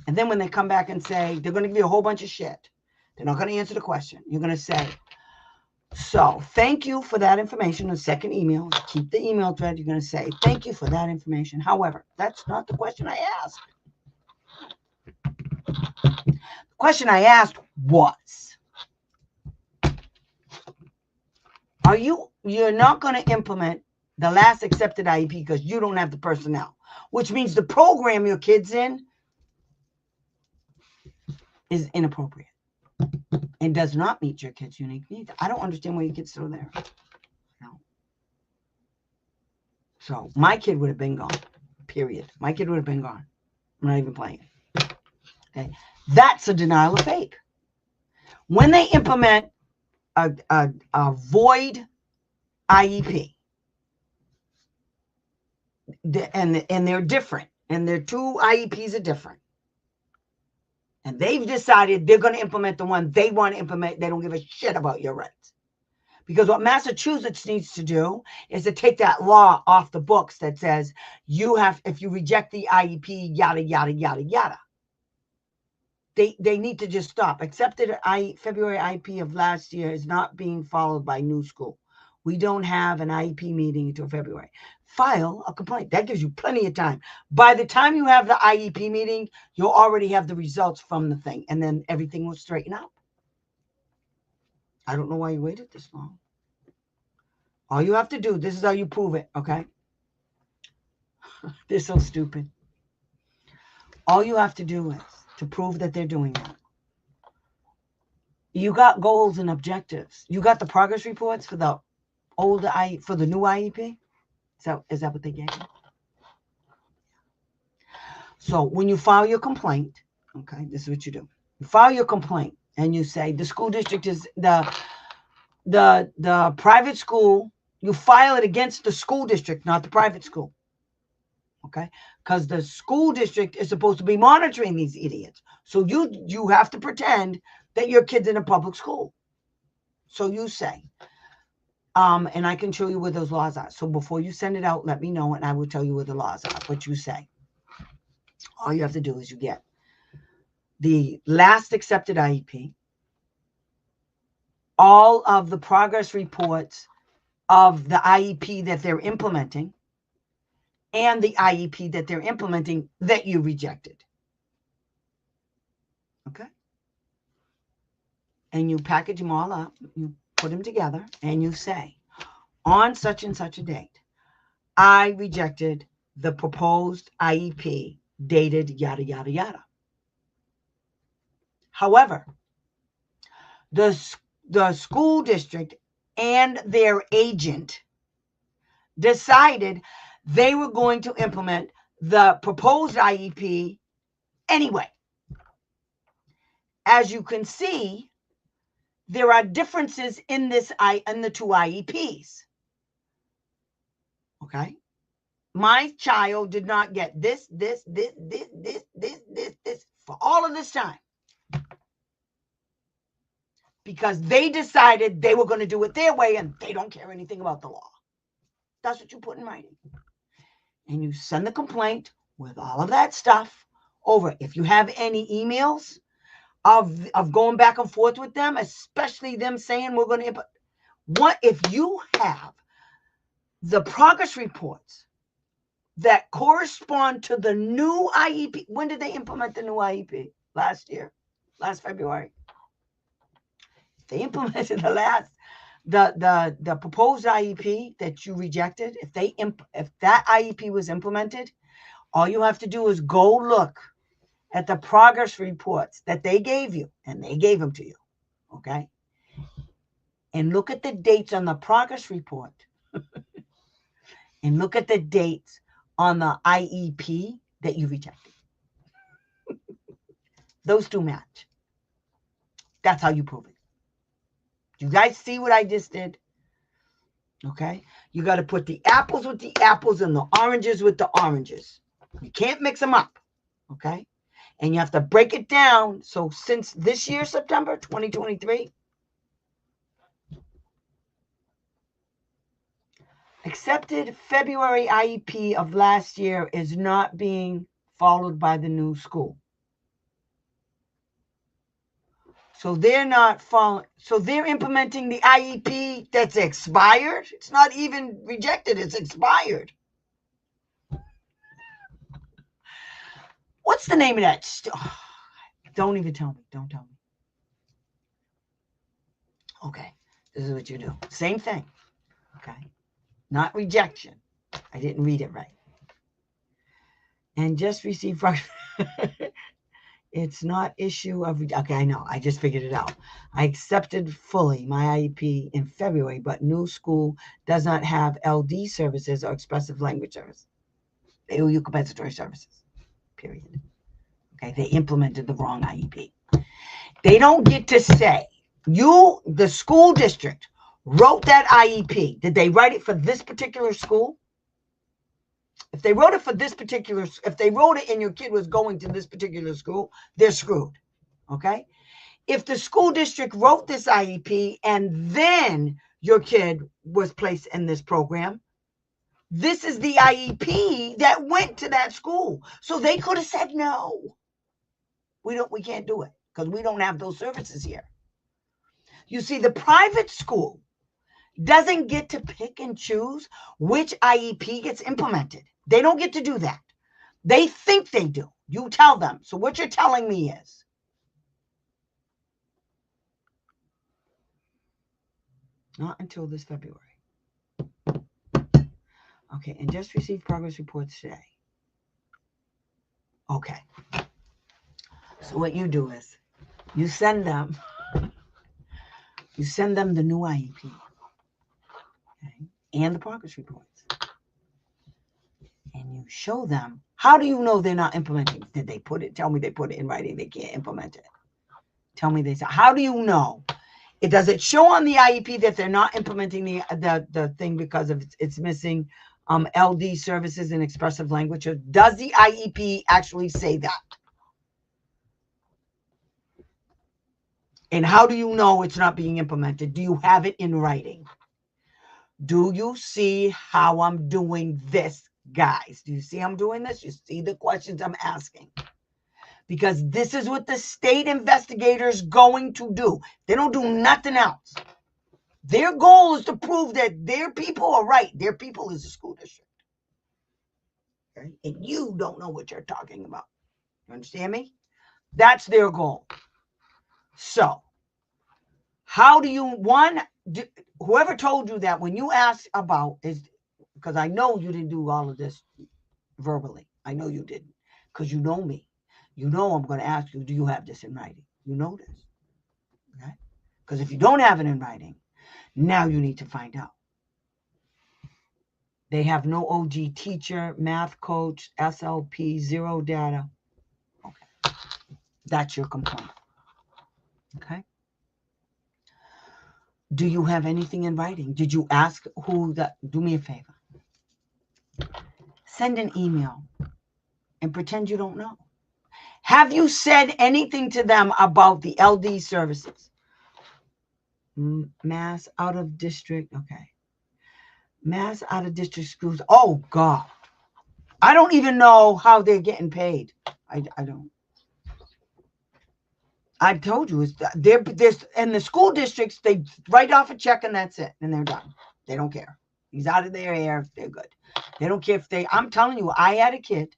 Speaker 1: And then when they come back and say, they're going to give you a whole bunch of shit. They're not going to answer the question. You're going to say, so thank you for that information. The second email, keep the email thread. You're going to say, thank you for that information. However, that's not the question I asked. The question I asked was, you're not going to implement the last accepted IEP because you don't have the personnel, which means the program your kid's in is inappropriate and does not meet your kid's unique needs. I don't understand why your kid's still there. No. So my kid would have been gone, period. My kid would have been gone. I'm not even playing. Okay. That's a denial of FAPE. When they implement a void IEP, and they're different, and their two IEPs are different, and they've decided they're going to implement the one they want to implement, they don't give a shit about your rights. Because what Massachusetts needs to do is to take that law off the books that says if you reject the IEP, yada, yada, yada, yada. they need to just stop. Accepted February IEP of last year is not being followed by new school. We don't have an IEP meeting until February. File a complaint. That gives you plenty of time. By the time you have the IEP meeting, you'll already have the results from the thing, and then everything will straighten out. I don't know why you waited this long. All you have to do, this is how you prove it, okay? They're so stupid. All you have to do is to prove that they're doing that. You got goals and objectives. You got the progress reports for the for the new IEP. Is that what they gave you? So when you file your complaint, okay, this is what you do. You file your complaint and you say the school district is the private school. You file it against the school district, not the private school. Okay, because the school district is supposed to be monitoring these idiots. So you have to pretend that your kid's in a public school. So you say, and I can show you where those laws are. So before you send it out, let me know, and I will tell you where the laws are. What you say. All you have to do is you get the last accepted IEP, all of the progress reports of the IEP that they're implementing, and the IEP that they're implementing that you rejected. Okay? And you package them all up, you put them together, and you say, on such and such a date, I rejected the proposed IEP dated yada, yada, yada. However, the school district and their agent decided they were going to implement the proposed IEP anyway. As you can see, there are differences in the two IEPs. Okay? My child did not get this for all of this time. Because they decided they were going to do it their way and they don't care anything about the law. That's what you put in writing. And you send the complaint with all of that stuff over. If you have any emails of going back and forth with them, especially them saying we're going to, what if you have the progress reports that correspond to the new IEP? When did they implement the new IEP? Last year, last February. They implemented the proposed IEP that you rejected. If that IEP was implemented, all you have to do is go look at the progress reports that they gave you, and they gave them to you, okay? And look at the dates on the progress report, and look at the dates on the IEP that you rejected. Those two match. That's how you prove it. You guys see what I just did? Okay? You got to put the apples with the apples and the oranges with the oranges. You can't mix them up. Okay? And you have to break it down. So since this year, September 2023, accepted February IEP of last year is not being followed by the new school. So they're not following. So they're implementing the IEP that's expired. It's not even rejected. It's expired. What's the name of that? Don't even tell me. Don't tell me. Okay. This is what you do. Same thing. Okay. Not rejection. I didn't read it right. And just receive. It's not issue of. Okay, I know. I just figured it out. I accepted fully my IEP in February, but new school does not have LD services or expressive language service. They owe you compensatory services. Period. Okay, they implemented the wrong IEP. They don't get to say, the school district, wrote that IEP. Did they write it for this particular school? If they wrote it for this particular, if they wrote it and your kid was going to this particular school, they're screwed. Okay? If the school district wrote this IEP and then your kid was placed in this program, this is the IEP that went to that school. So they could have said no. We can't do it because we don't have those services here. You see, the private school doesn't get to pick and choose which IEP gets implemented. They don't get to do that. They think they do. You tell them. So what you're telling me is, not until this February. Okay, and just received progress reports today. Okay. So what you do is you send them the new IEP, okay, and the progress reports. And you show them, how do you know they're not implementing? Did they put it? Tell me they put it in writing. They can't implement it. Tell me they said. How do you know? Does it show on the IEP that they're not implementing the thing because of it's missing LD services and expressive language? Or does the IEP actually say that? And how do you know it's not being implemented? Do you have it in writing? Do you see how I'm doing this, guys? Do you see I'm doing this? You see the questions I'm asking? Because this is what the state investigators going to do. They don't do nothing else. Their goal is to prove that their people are right. Their people is the school district. Okay? And you don't know what you're talking about. You understand me? That's their goal. So, how do you, whoever told you that when you ask about, is because I know you didn't do all of this verbally. I know you didn't, because you know me. You know I'm going to ask you, do you have this in writing? You know this. Okay? Because if you don't have it in writing, now you need to find out. They have no OG teacher, math coach, SLP, zero data. Okay. That's your complaint. Okay. Do you have anything in writing? Did you ask who that? Do me a favor. Send an email and pretend you don't know. Have you said anything to them about the LD services? Mass out of district. Okay. Mass out of district schools. Oh, God. I don't even know how they're getting paid. I don't. I told you, they're in the school districts, they write off a check and that's it. And they're done. They don't care. He's out of their hair. They're good. They don't care if I'm telling you, I had a kid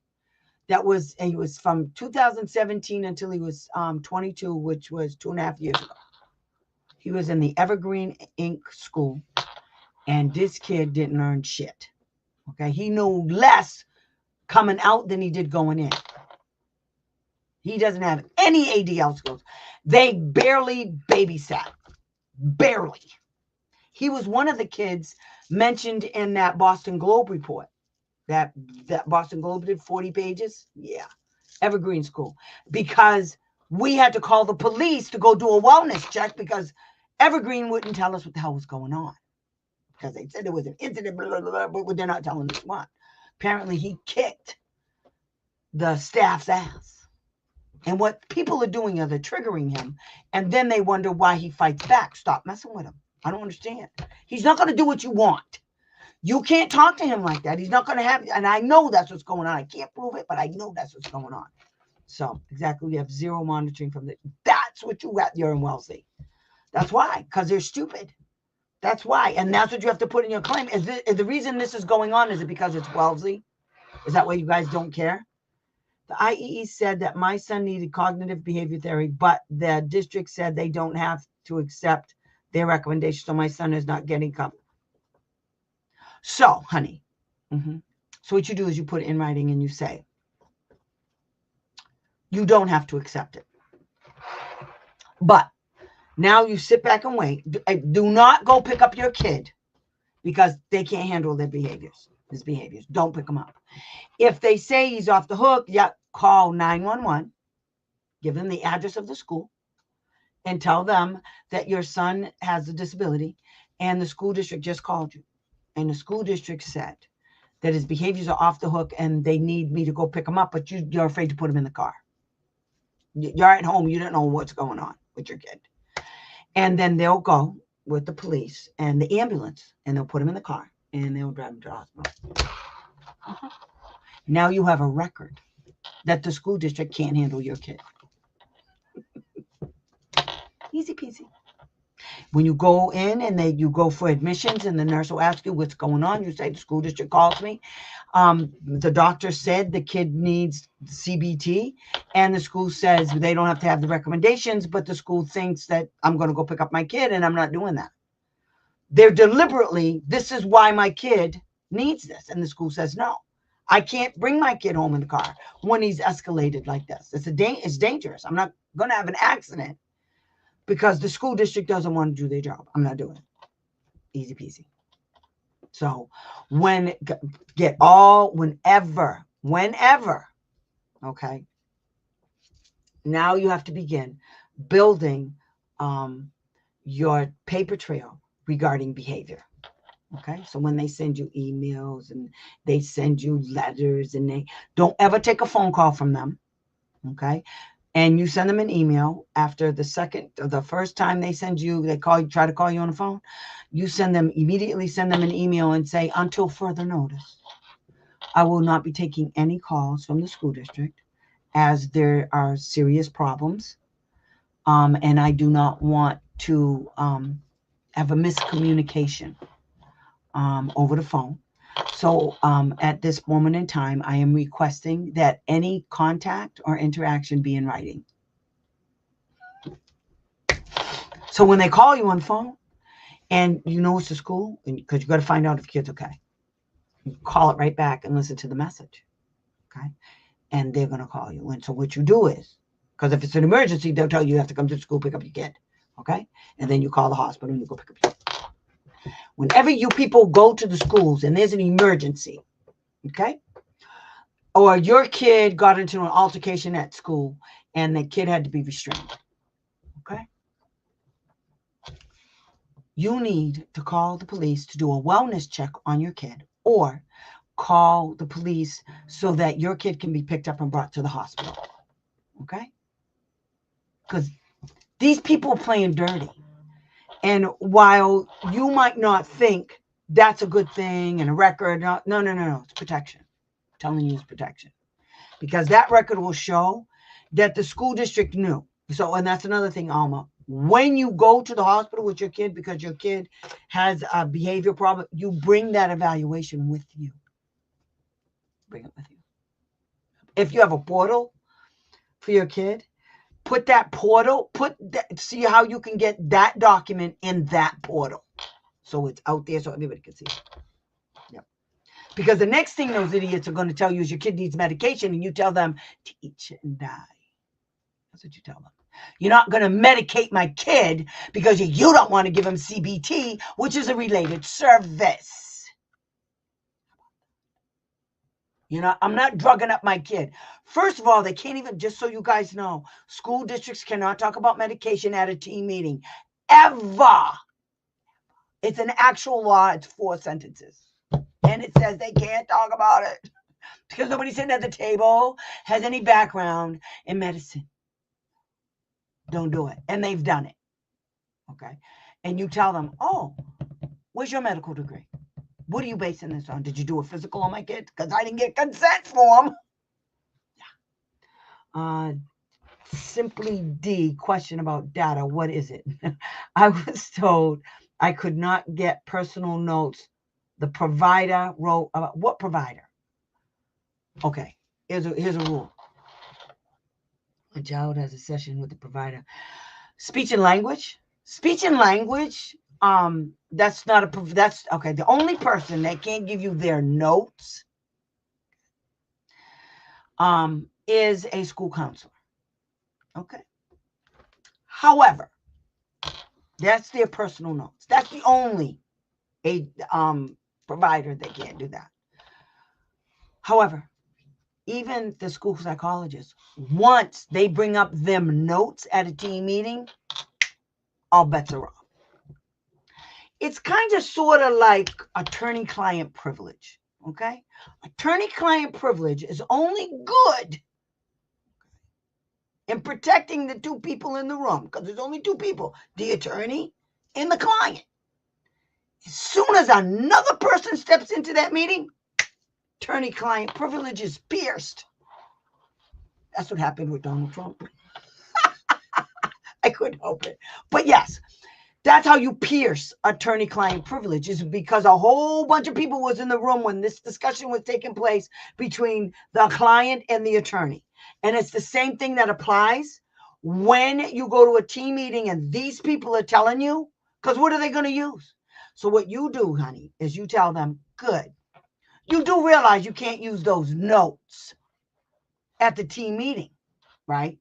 Speaker 1: he was from 2017 until he was 22, which was 2.5 years ago. He was in the Evergreen Inc. school, and this kid didn't learn shit. Okay, he knew less coming out than he did going in. He doesn't have any ADL skills. They barely babysat. Barely. He was one of the kids mentioned in that Boston Globe report. That Boston Globe did 40 pages. Yeah. Evergreen School. Because we had to call the police to go do a wellness check because Evergreen wouldn't tell us what the hell was going on. Because they said there was an incident, blah, blah, blah, but they're not telling us what. Apparently he kicked the staff's ass. And what people are doing is they're triggering him. And then they wonder why he fights back. Stop messing with him. I don't understand. He's not going to do what you want. You can't talk to him like that. He's not going to have, and I know that's what's going on. I can't prove it, but I know that's what's going on. So, exactly, we have zero monitoring from that's what you got. You're in Wellesley. That's why, because they're stupid. That's why, and that's what you have to put in your claim. Is the reason this is going on, is it because it's Wellesley? Is that why you guys don't care? The IEE said that my son needed cognitive behavior therapy, but the district said they don't have to accept their recommendation, so my son is not getting covered. So, honey, so what you do is you put it in writing and you say, you don't have to accept it. But now you sit back and wait. Do not go pick up your kid because they can't handle his behaviors. Don't pick them up. If they say he's off the hook, yeah, call 911, give them the address of the school, and tell them that your son has a disability and the school district just called you. And the school district said that his behaviors are off the hook and they need me to go pick him up, but you're afraid to put him in the car. You're at home. You don't know what's going on with your kid. And then they'll go with the police and the ambulance and they'll put him in the car and they'll drive him to the hospital. Now you have a record that the school district can't handle your kid. Easy peasy. When you go in and you go for admissions and the nurse will ask you what's going on, you say the school district calls me. The doctor said the kid needs CBT, and the school says they don't have to have the recommendations, but the school thinks that I'm going to go pick up my kid, and I'm not doing that. They're deliberately, this is why my kid needs this, and the school says no. I can't bring my kid home in the car when he's escalated like this. It's dangerous. I'm not going to have an accident because the school district doesn't want to do their job. I'm not doing it. Easy peasy. So whenever, okay, now you have to begin building your paper trail regarding behavior. Okay, so when they send you emails and they send you letters and they don't ever take a phone call from them. Okay, and you send them an email after the first time they try to call you on the phone, you immediately send them an email and say, until further notice, I will not be taking any calls from the school district as there are serious problems. And I do not want to have a miscommunication over the phone. So at this moment in time, I am requesting that any contact or interaction be in writing. So when they call you on the phone and you know it's a school, because you got to find out if the kid's okay, you call it right back and listen to the message. Okay. And they're going to call you. And so what you do is, because if it's an emergency, they'll tell you you have to come to the school, pick up your kid. Okay. And then you call the hospital and you go pick up your kid. Whenever you people go to the schools and there's an emergency, okay, or your kid got into an altercation at school and the kid had to be restrained, okay, you need to call the police to do a wellness check on your kid, or call the police so that your kid can be picked up and brought to the hospital, okay? Because these people are playing dirty. And while you might not think that's a good thing and a record, no, it's protection. I'm telling you, it's protection. Because that record will show that the school district knew. So, and that's another thing, Alma. When you go to the hospital with your kid because your kid has a behavior problem, you bring that evaluation with you. Bring it with you. If you have a portal for your kid, put that portal, see how you can get that document in that portal. So it's out there so everybody can see it. Yep. Because the next thing those idiots are going to tell you is your kid needs medication, and you tell them, teach it and die. That's what you tell them. You're not going to medicate my kid because you don't want to give him CBT, which is a related service. I'm not drugging up my kid. First of all, they can't even, just so you guys know, school districts cannot talk about medication at a team meeting. Ever. It's an actual law. It's 4 sentences. And it says they can't talk about it because nobody sitting at the table has any background in medicine. Don't do it. And they've done it. Okay. And you tell them, oh, where's your medical degree? What are you basing this on? Did you do a physical on my kid? Because I didn't get consent form. Yeah. Simply D, question about data. What is it? I was told I could not get personal notes. The provider wrote about what provider? Okay. Here's a rule. A child has a session with the provider. Speech and language. That's okay. The only person that can't give you their notes is a school counselor. Okay. However, that's their personal notes. That's the only provider that can't do that. However, even the school psychologists, once they bring up them notes at a team meeting, all bets are off. It's kind of sort of like attorney-client privilege, okay? Attorney-client privilege is only good in protecting the 2 people in the room, because there's only 2 people, the attorney and the client. As soon as another person steps into that meeting, attorney-client privilege is pierced. That's what happened with Donald Trump. I couldn't help it. But yes, that's how you pierce attorney-client privilege, is because a whole bunch of people was in the room when this discussion was taking place between the client and the attorney. And it's the same thing that applies when you go to a team meeting and these people are telling you, because what are they going to use? So what you do, honey, is you tell them, good. You do realize you can't use those notes at the team meeting, right?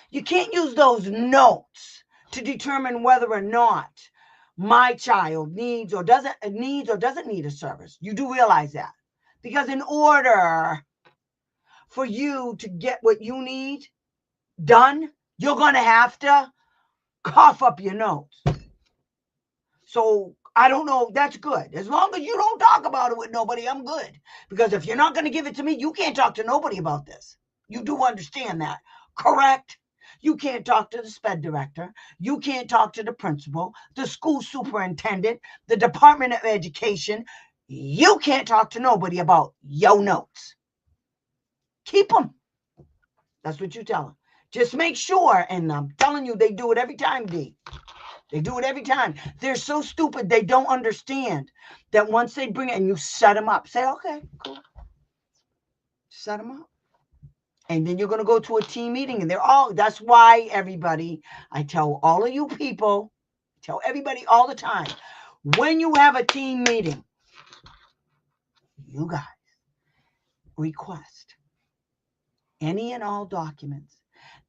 Speaker 1: You can't use those notes to determine whether or not my child needs or doesn't need a service. You do realize that. Because in order for you to get what you need done, you're going to have to cough up your notes. So I don't know. That's good. As long as you don't talk about it with nobody, I'm good. Because if you're not going to give it to me, you can't talk to nobody about this. You do understand that, correct? You can't talk to the SPED director. You can't talk to the principal, the school superintendent, the Department of Education. You can't talk to nobody about your notes. Keep them. That's what you tell them. Just make sure, and I'm telling you, they do it every time, D. They do it every time. They're so stupid, they don't understand that once they bring it and you set them up, say, okay, cool. Set them up. And then you're going to go to a team meeting and that's why everybody, I tell all of you people, tell everybody all the time, when you have a team meeting, you guys request any and all documents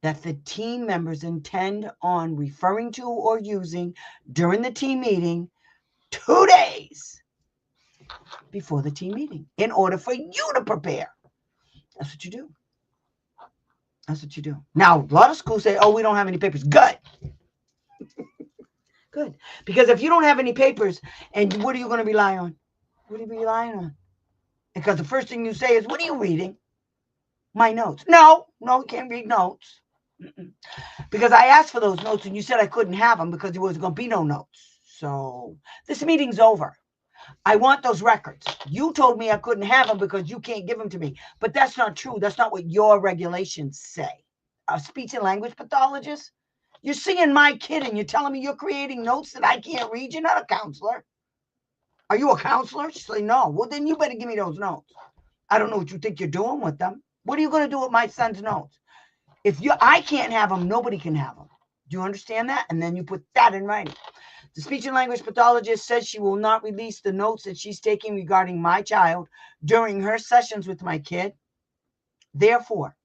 Speaker 1: that the team members intend on referring to or using during the team meeting 2 days before the team meeting in order for you to prepare. That's what you do. That's what you do. Now, a lot of schools say, oh, we don't have any papers. Good. Good. Because if you don't have any papers, and what are you going to rely on? What are you relying on? Because the first thing you say is, what are you reading? My notes. No, you can't read notes. Mm-mm. Because I asked for those notes and you said I couldn't have them because there was going to be no notes. So this meeting's over. I want those records. You told me I couldn't have them because you can't give them to me. But that's not true. That's not what your regulations say. A speech and language pathologist? You're seeing my kid and you're telling me you're creating notes that I can't read? You're not a counselor. Are you a counselor? She's like, no. Well, then you better give me those notes. I don't know what you think you're doing with them. What are you going to do with my son's notes? I can't have them, nobody can have them. Do you understand that? And then you put that in writing. The speech and language pathologist says she will not release the notes that she's taking regarding my child during her sessions with my kid. Therefore,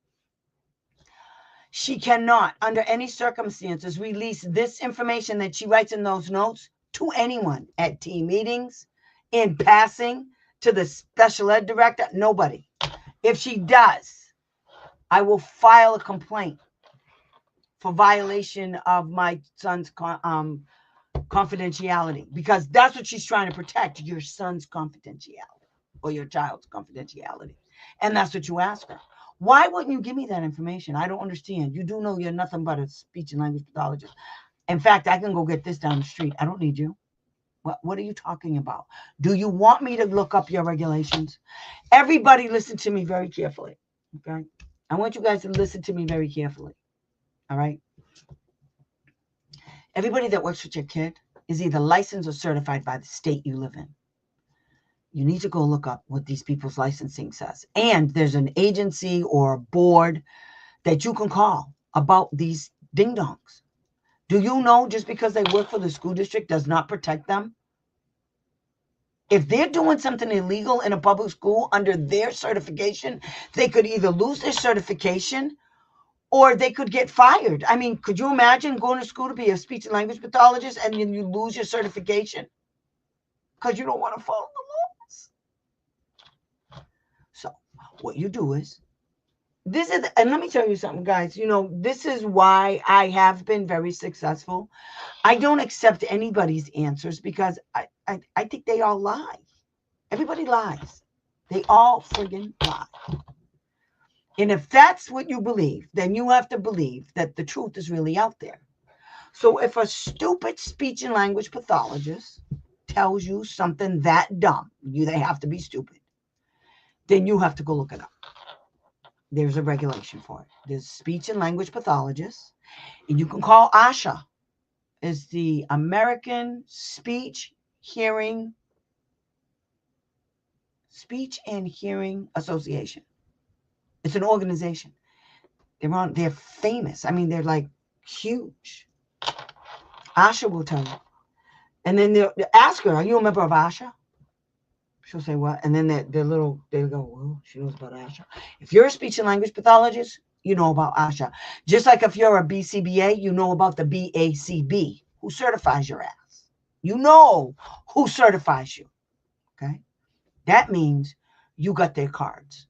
Speaker 1: she cannot, under any circumstances, release this information that she writes in those notes to anyone at team meetings, in passing, to the special ed director, nobody. If she does, I will file a complaint for violation of my son's confidentiality, because that's what she's trying to protect, your son's confidentiality or your child's confidentiality. And that's what you ask her. Why wouldn't you give me that information? I don't understand. You do know you're nothing but a speech and language pathologist. In fact, I can go get this down the street. I don't need you. What are you talking about? Do you want me to look up your regulations? Everybody listen to me very carefully. Okay? I want you guys to listen to me very carefully. All right? Everybody that works with your kid is either licensed or certified by the state you live in. You need to go look up what these people's licensing says. And there's an agency or a board that you can call about these ding-dongs. Do you know just because they work for the school district does not protect them? If they're doing something illegal in a public school under their certification, they could either lose their certification or they could get fired. I mean, could you imagine going to school to be a speech and language pathologist and then you lose your certification because you don't want to follow the laws? So what you do is, and let me tell you something, guys, this is why I have been very successful. I don't accept anybody's answers because I think they all lie. Everybody lies. They all friggin' lie. And if that's what you believe, then you have to believe that the truth is really out there. So if a stupid speech and language pathologist tells you something that dumb, they have to be stupid, then you have to go look it up. There's a regulation for it. There's speech and language pathologists, And you can call ASHA. It's the American Speech and Hearing Association. It's an organization. They're famous. I mean, they're like huge. ASHA will tell you. And then they'll ask her, are you a member of ASHA? She'll say, what? And then they go, well, she knows about ASHA. If you're a speech and language pathologist, you know about ASHA. Just like if you're a BCBA, you know about the BACB, who certifies your ass. You know who certifies you. Okay? That means you got their cards.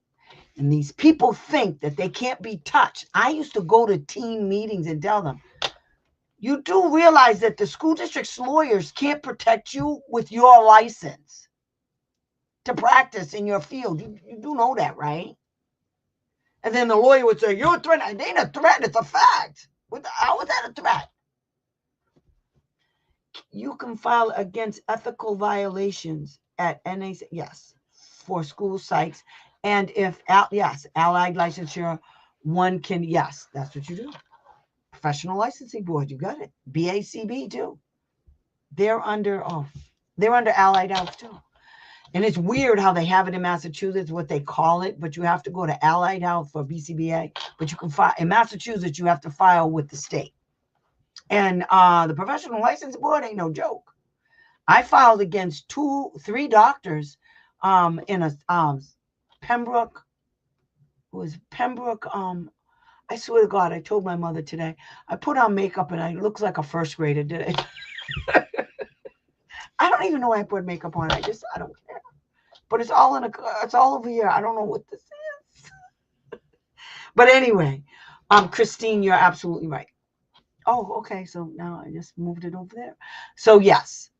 Speaker 1: And these people think that they can't be touched. I used to go to teen meetings and tell them, you do realize that the school district's lawyers can't protect you with your license to practice in your field. You do know that, right? And then the lawyer would say, you're a threat. It ain't a threat. It's a fact. How is that a threat? You can file against ethical violations at NAC, yes, for school sites. And if, yes, allied licensure, one can, yes, that's what you do. Professional Licensing Board, you got it. BACB too. They're under Allied Health too. And it's weird how they have it in Massachusetts, what they call it, but you have to go to Allied Health for BCBA. But you can file in Massachusetts, you have to file with the state. And the Professional License Board ain't no joke. I filed against 3 doctors in a Pembroke. It was Pembroke. I swear to God, I told my mother today, I put on makeup and I looked like a first grader, did I? I don't even know why I put makeup on. I don't care. But it's all over here. I don't know what this is. But anyway, Christine, you're absolutely right. Oh, okay. So now I just moved it over there. So yes,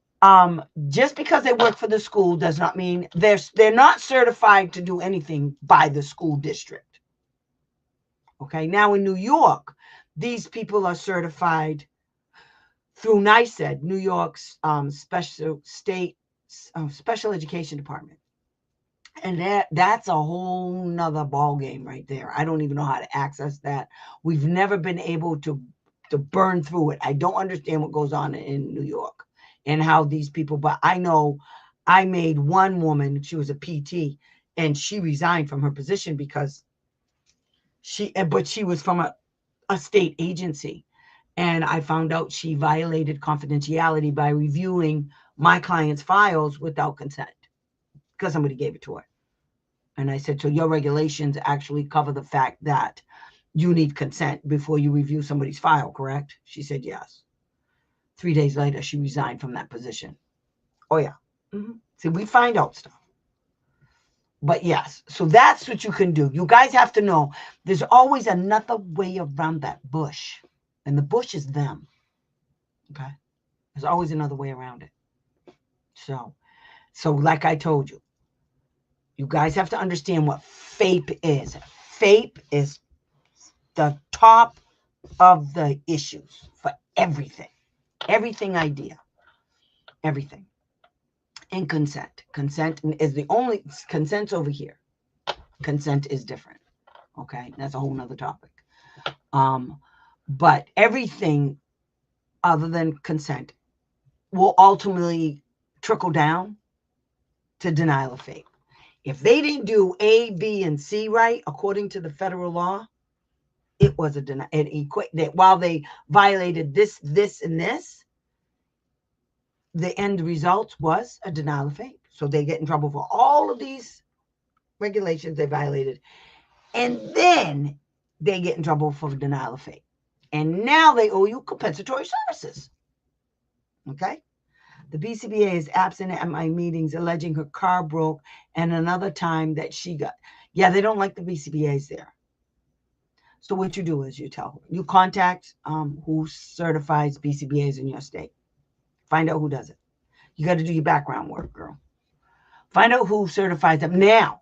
Speaker 1: just because they work for the school does not mean they're not certified to do anything by the school district. Okay. Now in New York, these people are certified through NYSED, New York's special education department. And that's a whole nother ball game right there. I don't even know how to access that. We've never been able to burn through it. I don't understand what goes on in New York and how these people, but I know I made one woman, she was a PT, and she resigned from her position because she was from a state agency. And I found out she violated confidentiality by reviewing my client's files without consent because somebody gave it to her. And I said, so your regulations actually cover the fact that you need consent before you review somebody's file, correct? She said, yes. 3 days later, she resigned from that position. Oh, yeah. Mm-hmm. See, we find out stuff. But yes, so that's what you can do. You guys have to know there's always another way around that bush. And the bush is them. Okay? There's always another way around it. So like I told you, you guys have to understand what FAPE is. FAPE is the top of the issues for everything. Everything idea. Everything. And consent. Consent is the only, consent's over here. Consent is different. Okay? That's a whole nother topic. But everything other than consent will ultimately trickle down to denial of FAPE. If they didn't do A, B, and C right, according to the federal law, it was a denial. That while they violated this, and this, the end result was a denial of FAPE. So they get in trouble for all of these regulations they violated. And then they get in trouble for denial of FAPE. And now they owe you compensatory services. Okay? The BCBA is absent at my meetings, alleging her car broke, and another time that she got. Yeah, they don't like the BCBAs there. So what you do is you contact who certifies BCBAs in your state. Find out who does it. You got to do your background work, girl. Find out who certifies them. Now,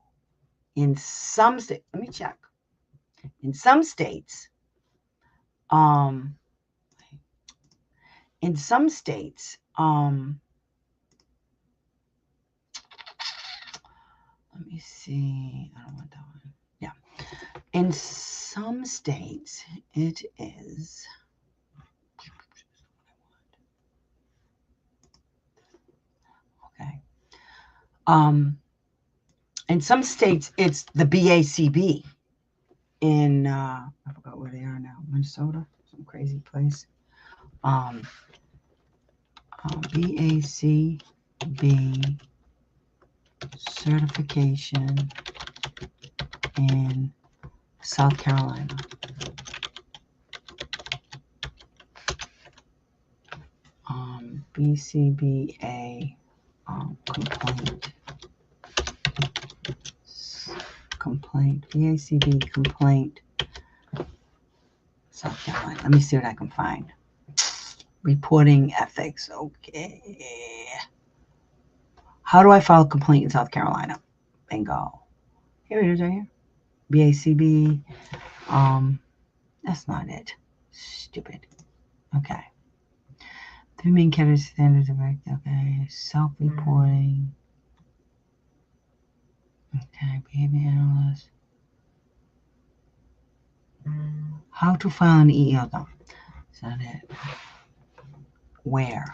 Speaker 1: in some states, let me check. In some states, let me see. I don't want that one. Yeah. In some states, it is In some states, it's the BACB. In I forgot where they are now, Minnesota, some crazy place. BACB certification in South Carolina. BCBA complaint, BACB complaint, South Carolina. Let me see what I can find. Reporting ethics. Okay. How do I file a complaint in South Carolina? Bingo. Here it is right here. BACB. That's not it. Stupid. Okay. 3 main categories standards of okay. Self-reporting. Okay. Behavior analyst. How to file an EEO though. Is that it? Where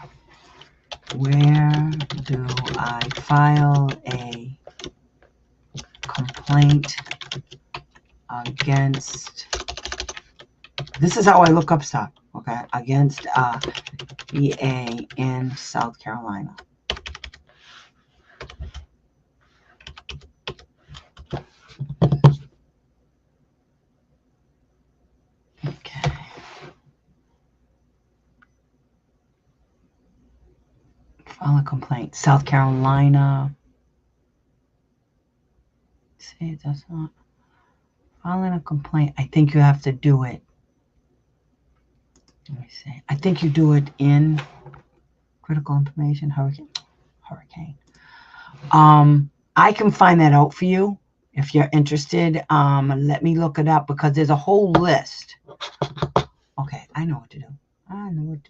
Speaker 1: do I file a complaint against, this is how I look up stuff, okay, against VA in South Carolina. Okay. File a complaint. South Carolina. See, that's not filing a complaint. I think you have to do it. Let me see. I think you do it in critical information, hurricane. I can find that out for you if you're interested. Let me look it up because there's a whole list. Okay, I know what to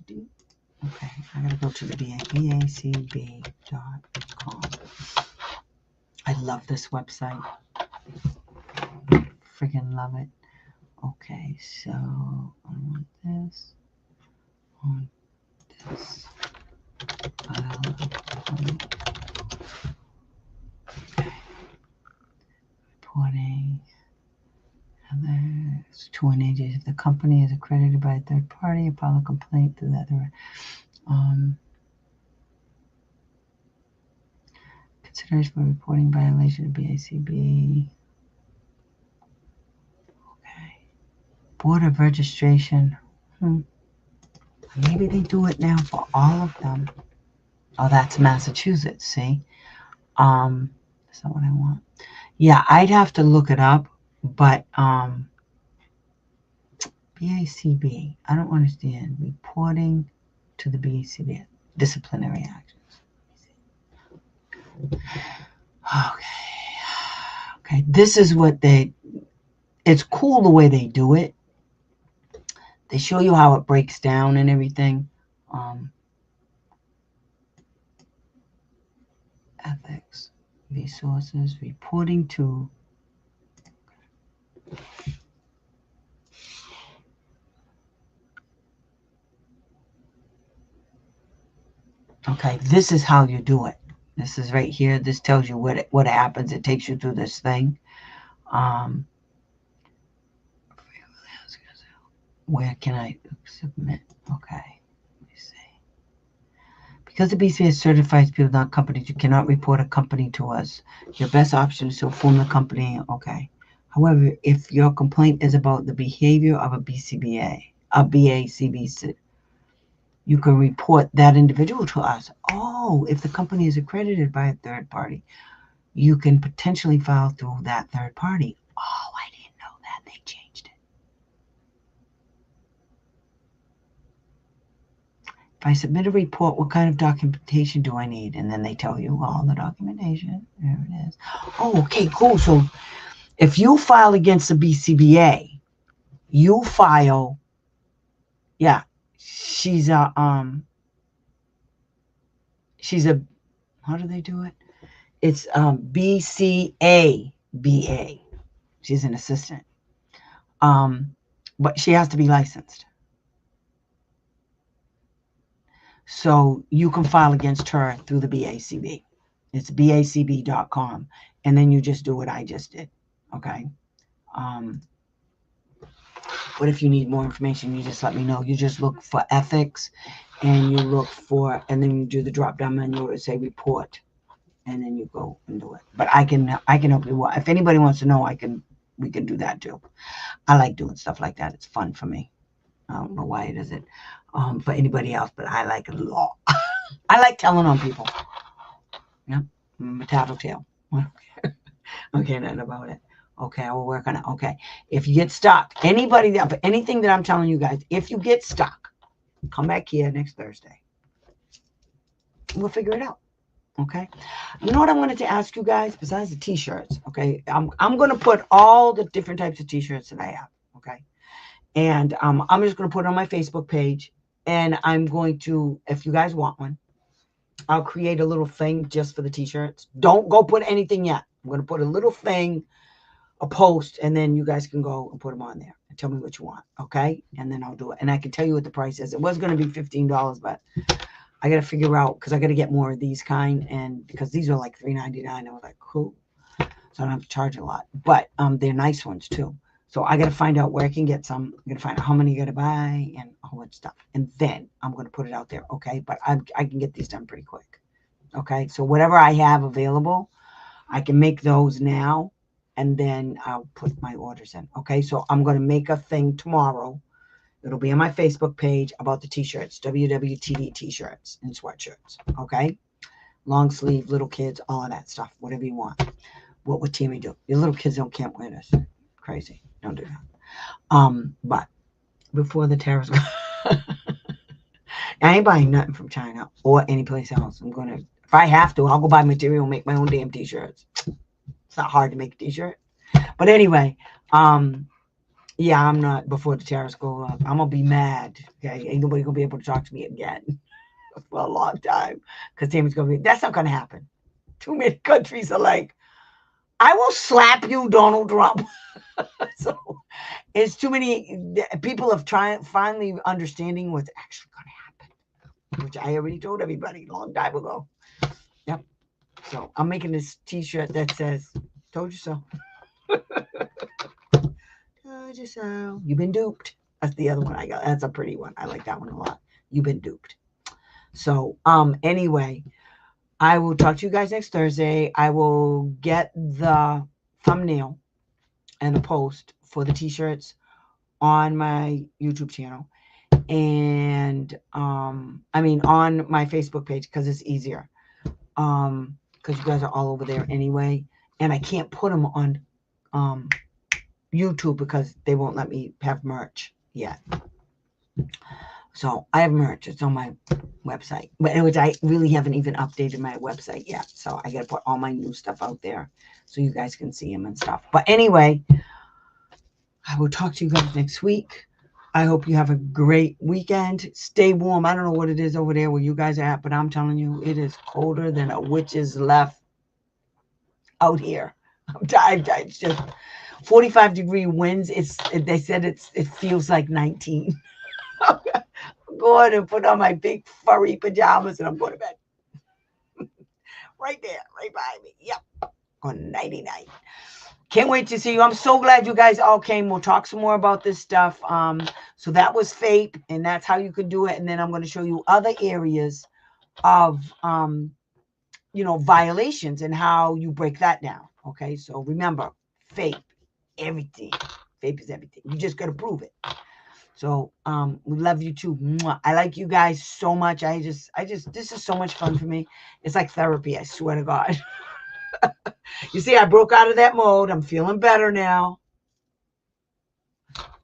Speaker 1: do. Okay, I gotta go to the BACB.com. I love this website. Freaking love it. Okay, so I want this. On this. Okay. Reporting. Others. To an agency. If the company is accredited by a third party, file a complaint to that. Consideration for reporting violation of BACB. Okay. Board of Registration. Maybe they do it now for all of them. Oh, that's Massachusetts, see? That's not what I want. Yeah, I'd have to look it up, but BACB, I don't understand. Reporting to the BACB, disciplinary actions. Okay, this is what it's cool the way they do it. They show you how it breaks down and everything. Ethics, resources, reporting to. Okay, this is how you do it. This is right here. This tells you what happens. It takes you through this thing. Where can I submit? Okay, let me see. Because the BCA certifies people, not companies, you cannot report a company to us. Your best option is to inform the company. Okay. However, if your complaint is about the behavior of a BCBA, a BACB, you can report that individual to us. Oh, if the company is accredited by a third party, you can potentially file through that third party. Oh, I didn't know that. They changed it. If I submit a report, what kind of documentation do I need? And then they tell you all the documentation. There it is. Oh, okay, cool. So if you file against the BCBA, you file, yeah, she's a, how do they do it? It's BCABA. She's an assistant. But she has to be licensed. So you can file against her through the BACB It's bacb.com. And then you just do what I just did. Okay. But if you need more information, you just let me know. You just look for ethics and you look for, and then you do the drop down menu and say report. And then you go and do it. But I can help you. If anybody wants to know, we can do that too. I like doing stuff like that. It's fun for me. I don't know why it isn't for anybody else, but I like it a lot. I like telling on people. Yeah, I'm a tattletale. Okay, nothing about it. Okay, I will work on it. Okay, if you get stuck, anything that I'm telling you guys, if you get stuck, come back here next Thursday. We'll figure it out. Okay. You know what I wanted to ask you guys besides the t-shirts? Okay, I'm going to put all the different types of t-shirts that I have. Okay, and I'm just going to put it on my Facebook page, and I'm going to, if you guys want one, I'll create a little thing just for the t-shirts. Don't go put anything yet. I'm going to put a little thing, a post, and then you guys can go and put them on there and tell me what you want. Okay, and then I'll do it, and I can tell you what the price is. It was going to be $15, but I got to figure out, because I got to get more of these kind, and because these are like $3.99, I was like, cool. So I don't have to charge a lot, but they're nice ones too. So I got to find out where I can get some. I'm going to find out how many you got to buy and a whole bunch of stuff. And then I'm going to put it out there, okay? But I can get these done pretty quick, okay? So whatever I have available, I can make those now, and then I'll put my orders in, okay? So I'm going to make a thing tomorrow. It'll be on my Facebook page about the t-shirts, WWTD t-shirts and sweatshirts, okay? Long sleeve, little kids, all of that stuff, whatever you want. What would Tammy do? Your little kids can't wear this. Crazy. Don't do that. But before the tariffs go, I ain't buying nothing from China or any place else. I'm gonna, if I have to, I'll go buy material and make my own damn t-shirts. It's not hard to make a t-shirt. But anyway, yeah, I'm not, before the tariffs go up, I'm gonna be mad. Okay, ain't nobody gonna be able to talk to me again for a long time, because Tammy's gonna be, that's not gonna happen. Too many countries are like, I will slap you, Donald Trump. So it's too many people have finally understanding what's actually going to happen, which I already told everybody a long time ago. Yep. So I'm making this t-shirt that says, told you so. Told you so. You've been duped. That's the other one I got. That's a pretty one. I like that one a lot. You've been duped. So anyway, I will talk to you guys next Thursday. I will get the thumbnail and a post for the t-shirts on my YouTube channel, and I mean on my Facebook page, because it's easier, because you guys are all over there anyway, and I can't put them on YouTube because they won't let me have merch yet. So I have merch. It's on my website, which I really haven't even updated my website yet. So I got to put all my new stuff out there so you guys can see them and stuff. But anyway, I will talk to you guys next week. I hope you have a great weekend. Stay warm. I don't know what it is over there where you guys are at, but I'm telling you, it is colder than a witch's left out here. I'm tired. It's just 45-degree winds. They said it feels like 19. I'm going to put on my big furry pajamas and I'm going to bed. Right there, right behind me. Yep. On 99. Can't wait to see you. I'm so glad you guys all came. We'll talk some more about this stuff. So that was FAPE, and that's how you can do it. And then I'm going to show you other areas of, violations and how you break that down. Okay, so remember, FAPE, everything. FAPE is everything. You just got to prove it. So we love you too. Mwah. I like you guys so much. This is so much fun for me. It's like therapy, I swear to God. You see, I broke out of that mode. I'm feeling better now.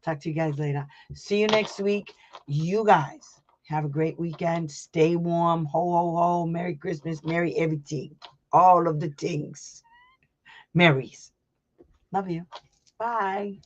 Speaker 1: Talk to you guys later. See you next week. You guys have a great weekend. Stay warm. Ho, ho, ho. Merry Christmas. Merry everything. All of the things. Marys. Love you. Bye.